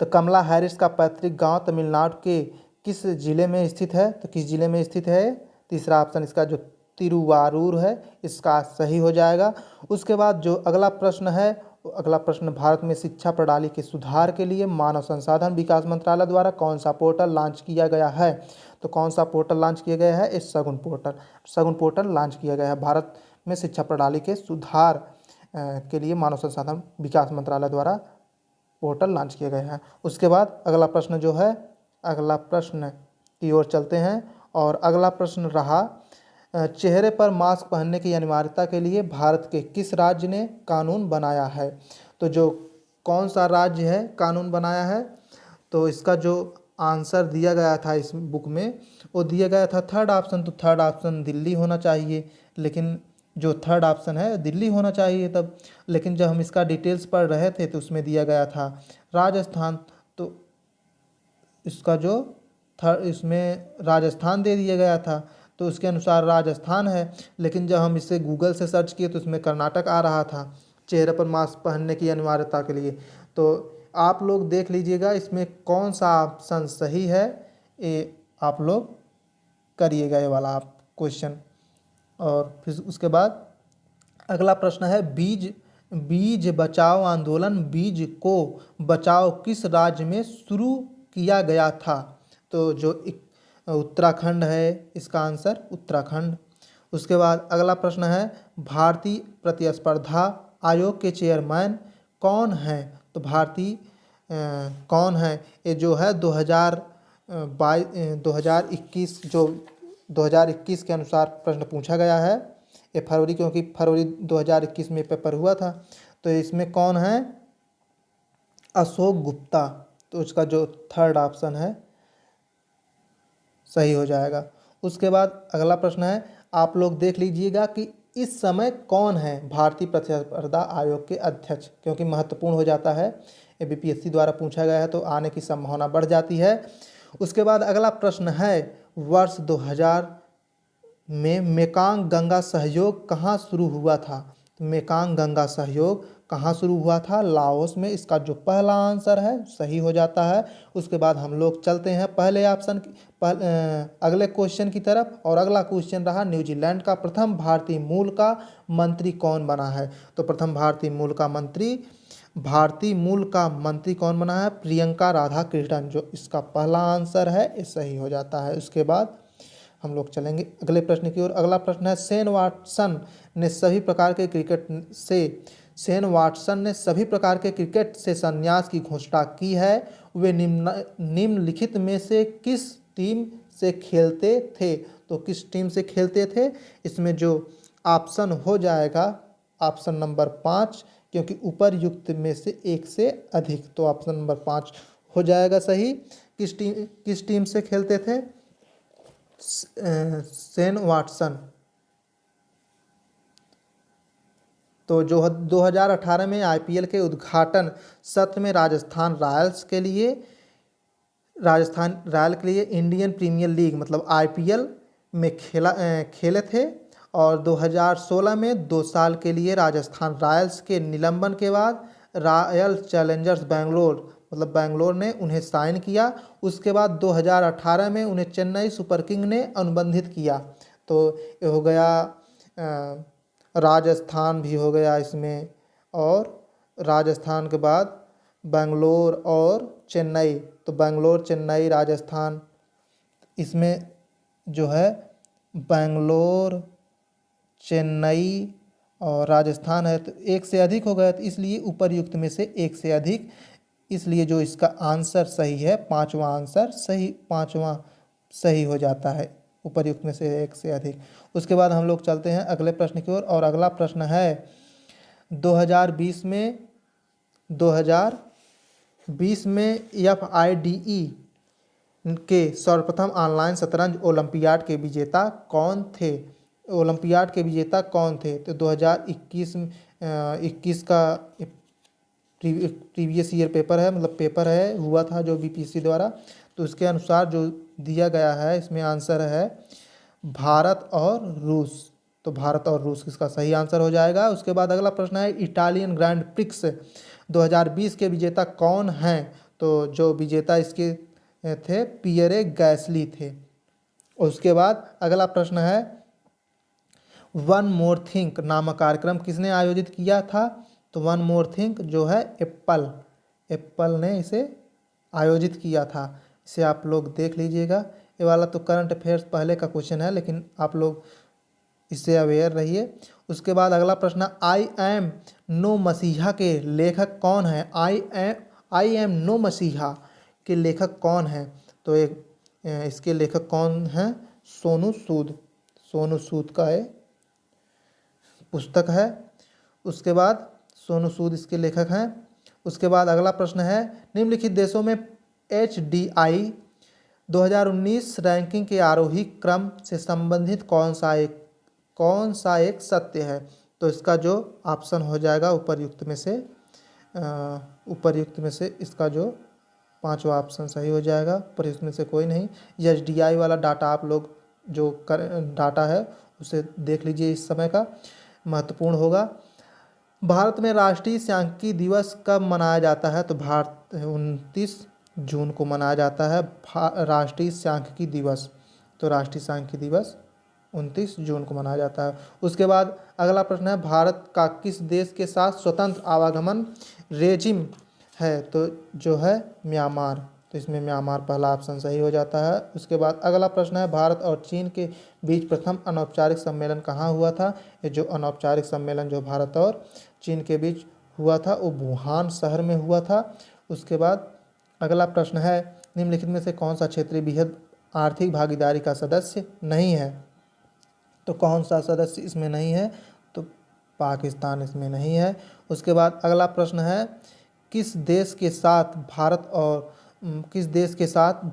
तो कमला हैरिस का पैतृक गांव तमिलनाडु के किस जिले में स्थित है? तो किस जिले में स्थित है? तीसरा ऑप्शन इसका जो तिरुवारूर है, इसका सही हो जाएगा। उसके बाद जो अगला प्रश्न है, अगला प्रश्न, भारत में शिक्षा प्रणाली के सुधार के लिए मानव संसाधन विकास मंत्रालय द्वारा कौन सा पोर्टल लॉन्च किया गया है? तो कौन सा पोर्टल लॉन्च किया गया है? इस सगुन पोर्टल लॉन्च किया गया है। भारत में शिक्षा प्रणाली के सुधार के लिए मानव संसाधन विकास मंत्रालय द्वारा पोर्टल लॉन्च किया गया है। उसके बाद अगला प्रश्न जो है, अगला प्रश्न की ओर चलते हैं और अगला प्रश्न रहा, चेहरे पर मास्क पहनने की अनिवार्यता के लिए भारत के किस राज्य ने कानून बनाया है? तो जो कौन सा राज्य है कानून बनाया है? तो इसका जो आंसर दिया गया था इस बुक में वो दिया गया था थर्ड ऑप्शन। तो थर्ड ऑप्शन दिल्ली होना चाहिए, लेकिन जो थर्ड ऑप्शन है दिल्ली होना चाहिए तब, लेकिन जब हम इसका डिटेल्स पढ़ रहे थे तो उसमें दिया गया था राजस्थान। तो इसका जो इसमें राजस्थान दे दिया गया था, तो उसके अनुसार राजस्थान है, लेकिन जब हम इसे गूगल से सर्च किए तो उसमें कर्नाटक आ रहा था चेहरे पर मास्क पहनने की अनिवार्यता के लिए। तो आप लोग देख लीजिएगा इसमें कौन सा ऑप्शन सही है, ये आप लोग करिएगा ये वाला आप क्वेश्चन। और फिर उसके बाद अगला प्रश्न है, बीज बचाओ आंदोलन, बीज को बचाओ किस राज्य में शुरू किया गया था? तो जो उत्तराखंड है, इसका आंसर उत्तराखंड। उसके बाद अगला प्रश्न है, भारतीय प्रतिस्पर्धा आयोग के चेयरमैन कौन हैं? तो भारतीय कौन है? ये जो है 2021 जो 2021 के अनुसार प्रश्न पूछा गया है। ये फरवरी, क्योंकि फरवरी 2021 में पेपर हुआ था। तो इसमें कौन है? अशोक गुप्ता। तो उसका जो थर्ड ऑप्शन है सही हो जाएगा। उसके बाद अगला प्रश्न है, आप लोग देख लीजिएगा कि इस समय कौन है भारतीय प्रतिस्पर्धा आयोग के अध्यक्ष, क्योंकि महत्वपूर्ण हो जाता है, ये बीपीएससी द्वारा पूछा गया है तो आने की संभावना बढ़ जाती है। उसके बाद अगला प्रश्न है, वर्ष 2000 में मेकांग गंगा सहयोग कहाँ शुरू हुआ था? तो मेकांग गंगा सहयोग कहाँ शुरू हुआ था? लाओस में। इसका जो पहला आंसर है सही हो जाता है। उसके बाद हम लोग चलते हैं पहले ऑप्शन अगले क्वेश्चन की तरफ, और अगला क्वेश्चन रहा, न्यूजीलैंड का प्रथम भारतीय मूल का मंत्री कौन बना है? तो प्रथम भारतीय मूल का मंत्री कौन बना है? प्रियंका राधा कृष्णन। जो इसका पहला आंसर है ये सही हो जाता है। उसके बाद हम लोग चलेंगे अगले प्रश्न की ओर। अगला प्रश्न है, शेन वाटसन ने सभी प्रकार के क्रिकेट से संन्यास की घोषणा की है। वे निम्नलिखित में से किस टीम से खेलते थे? तो किस टीम से खेलते थे? इसमें जो ऑप्शन हो जाएगा ऑप्शन नंबर 5, क्योंकि उपरयुक्त में से एक से अधिक, तो ऑप्शन नंबर 5 हो जाएगा सही। किस टीम से खेलते थे? Shane Watson. तो जो 2018 में आईपीएल के उद्घाटन सत्र में राजस्थान रॉयल्स के लिए इंडियन प्रीमियर लीग मतलब आईपीएल में खेले थे, और 2016 में 2 साल के लिए राजस्थान रॉयल्स के निलंबन के बाद रॉयल चैलेंजर्स बेंगलोर मतलब बेंगलोर ने उन्हें साइन किया। उसके बाद 2018 में उन्हें चेन्नई सुपर किंग ने अनुबंधित किया। तो ये हो गया, राजस्थान भी हो गया इसमें, और राजस्थान के बाद बेंगलोर और चेन्नई, तो बेंगलोर चेन्नई राजस्थान, इसमें जो है बेंगलोर चेन्नई और राजस्थान है, तो एक से अधिक हो गया, तो इसलिए उपरयुक्त में से एक से अधिक, इसलिए जो इसका आंसर सही है पांचवा आंसर सही हो जाता है, उपरयुक्त में से एक से अधिक। उसके बाद हम लोग चलते हैं अगले प्रश्न की ओर, और अगला प्रश्न है 2020 में FIDE के सर्वप्रथम ऑनलाइन शतरंज ओलंपियाड के विजेता कौन थे? तो 2021 का प्रीवियस ईयर पेपर है, मतलब पेपर है हुआ था जो बीपीएससी द्वारा, तो उसके अनुसार जो दिया गया है इसमें आंसर है भारत और रूस। तो भारत और रूस इसका सही आंसर हो जाएगा। उसके बाद अगला प्रश्न है, इटालियन ग्रैंड प्रिक्स 2020 के विजेता कौन हैं? तो जो विजेता इसके थे पियरे गैसली थे। उसके बाद अगला प्रश्न है, वन मोर थिंक नामक कार्यक्रम किसने आयोजित किया था? तो वन मोर थिंक जो है एप्पल ने इसे आयोजित किया था। इसे आप लोग देख लीजिएगा, ये वाला तो करंट अफेयर्स पहले का क्वेश्चन है, लेकिन आप लोग इससे अवेयर रहिए। उसके बाद अगला प्रश्न, आई एम नो मसीहा के लेखक कौन है? आई एम नो मसीहा के लेखक कौन है? तो इसके लेखक कौन हैं? सोनू सूद। सोनू सूद का ये पुस्तक है। उसके बाद सोनू सूद इसके लेखक हैं। उसके बाद अगला प्रश्न है, निम्नलिखित देशों में HDI 2019 रैंकिंग के आरोही क्रम से संबंधित कौन सा एक सत्य है? तो इसका जो ऑप्शन हो जाएगा उपर्युक्त में से इसका जो पांचवा ऑप्शन सही हो जाएगा, पर इसमें से कोई नहीं। HDI वाला डाटा आप लोग जो डाटा है उसे देख लीजिए, इस समय का महत्वपूर्ण होगा। भारत में राष्ट्रीय सांख्यिकी दिवस कब मनाया जाता है? तो भारत 29 जून को मनाया जाता है राष्ट्रीय सांख्यिकी दिवस। तो राष्ट्रीय सांख्यिकी दिवस 29 जून को मनाया जाता है। उसके बाद अगला प्रश्न है, भारत का किस देश के साथ स्वतंत्र आवागमन रेजिम है? तो जो है म्यांमार। तो इसमें म्यांमार पहला ऑप्शन सही हो जाता है। उसके बाद अगला प्रश्न है, भारत और चीन के बीच प्रथम अनौपचारिक सम्मेलन कहाँ हुआ था? ये जो अनौपचारिक सम्मेलन जो भारत और चीन के बीच हुआ था वो वुहान शहर में हुआ था। उसके बाद अगला प्रश्न है, निम्नलिखित में से कौन सा क्षेत्रीय बृहद आर्थिक भागीदारी का सदस्य नहीं है? तो कौन सा सदस्य इसमें नहीं है? तो पाकिस्तान इसमें नहीं है। उसके बाद अगला प्रश्न है, किस देश के साथ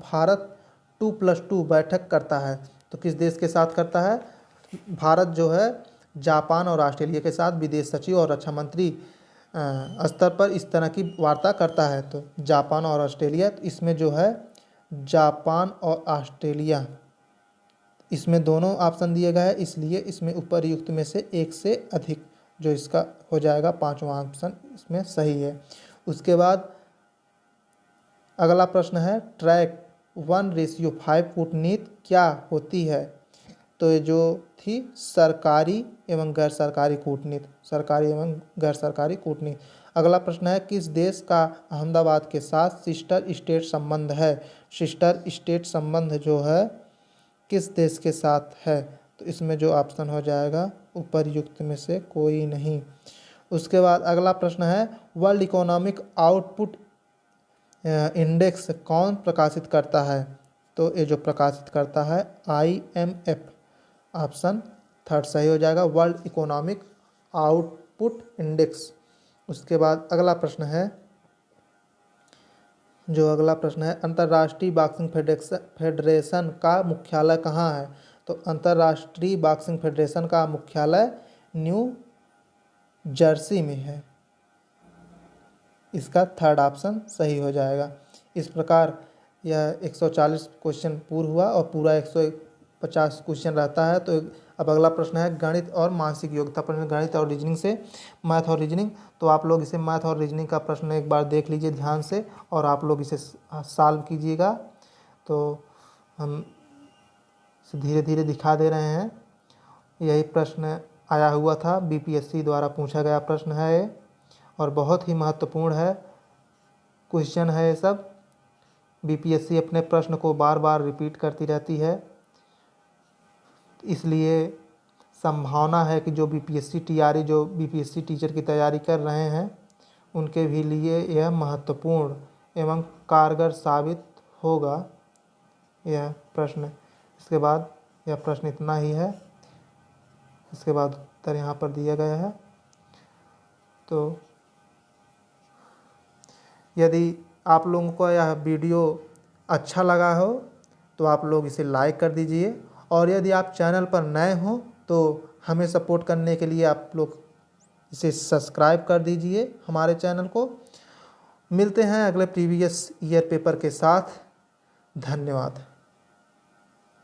भारत 2+2 बैठक करता है? तो किस देश के साथ करता है? भारत जो है जापान और ऑस्ट्रेलिया के साथ विदेश सचिव और रक्षा मंत्री स्तर पर इस तरह की वार्ता करता है। तो जापान और ऑस्ट्रेलिया, तो इसमें जो है जापान और ऑस्ट्रेलिया, इसमें दोनों ऑप्शन दिए गए हैं, इसलिए इसमें उपर्युक्त में से एक से अधिक जो इसका हो जाएगा पांचवा ऑप्शन इसमें सही है। उसके बाद अगला प्रश्न है, ट्रैक 1:5 कूटनीति क्या होती है? तो ये जो थी सरकारी एवं गैर सरकारी कूटनीति, सरकारी एवं गैर सरकारी कूटनीति। अगला प्रश्न है, किस देश का अहमदाबाद के साथ सिस्टर स्टेट संबंध है? सिस्टर स्टेट संबंध जो है किस देश के साथ है? तो इसमें जो ऑप्शन हो जाएगा उपर्युक्त में से कोई नहीं। उसके बाद अगला प्रश्न है, वर्ल्ड इकोनॉमिक आउटपुट इंडेक्स कौन प्रकाशित करता है? तो ये जो प्रकाशित करता है IMF, ऑप्शन 3 सही हो जाएगा, वर्ल्ड इकोनॉमिक आउटपुट इंडेक्स। उसके बाद अगला प्रश्न है, अंतर्राष्ट्रीय बॉक्सिंग फेडरेशन का मुख्यालय कहाँ है? तो अंतर्राष्ट्रीय बॉक्सिंग फेडरेशन का मुख्यालय न्यू जर्सी में है। इसका 3rd ऑप्शन सही हो जाएगा। इस प्रकार यह 140 क्वेश्चन पूर्ण हुआ और पूरा 150 क्वेश्चन रहता है। तो अब अगला प्रश्न है, गणित और मानसिक योग्यता प्रश्न, गणित और रीजनिंग से मैथ और रीजनिंग। तो आप लोग इसे मैथ और रीजनिंग का प्रश्न एक बार देख लीजिए ध्यान से और आप लोग इसे सॉल्व कीजिएगा। तो हम धीरे धीरे दिखा दे रहे हैं। यही प्रश्न आया हुआ था, BPSC द्वारा पूछा गया प्रश्न है ये और बहुत ही महत्वपूर्ण है क्वेश्चन है ये सब। BPSC अपने प्रश्न को बार बार रिपीट करती रहती है, इसलिए संभावना है कि जो BPSC टीचर की तैयारी कर रहे हैं उनके भी लिए यह महत्वपूर्ण एवं कारगर साबित होगा यह प्रश्न। इसके बाद यह प्रश्न इतना ही है, इसके बाद उत्तर यहाँ पर दिया गया है। तो यदि आप लोगों को यह वीडियो अच्छा लगा हो तो आप लोग इसे लाइक कर दीजिए और यदि आप चैनल पर नए हो तो हमें सपोर्ट करने के लिए आप लोग इसे सब्सक्राइब कर दीजिए हमारे चैनल को। मिलते हैं अगले प्रीवियस ईयर पेपर के साथ। धन्यवाद।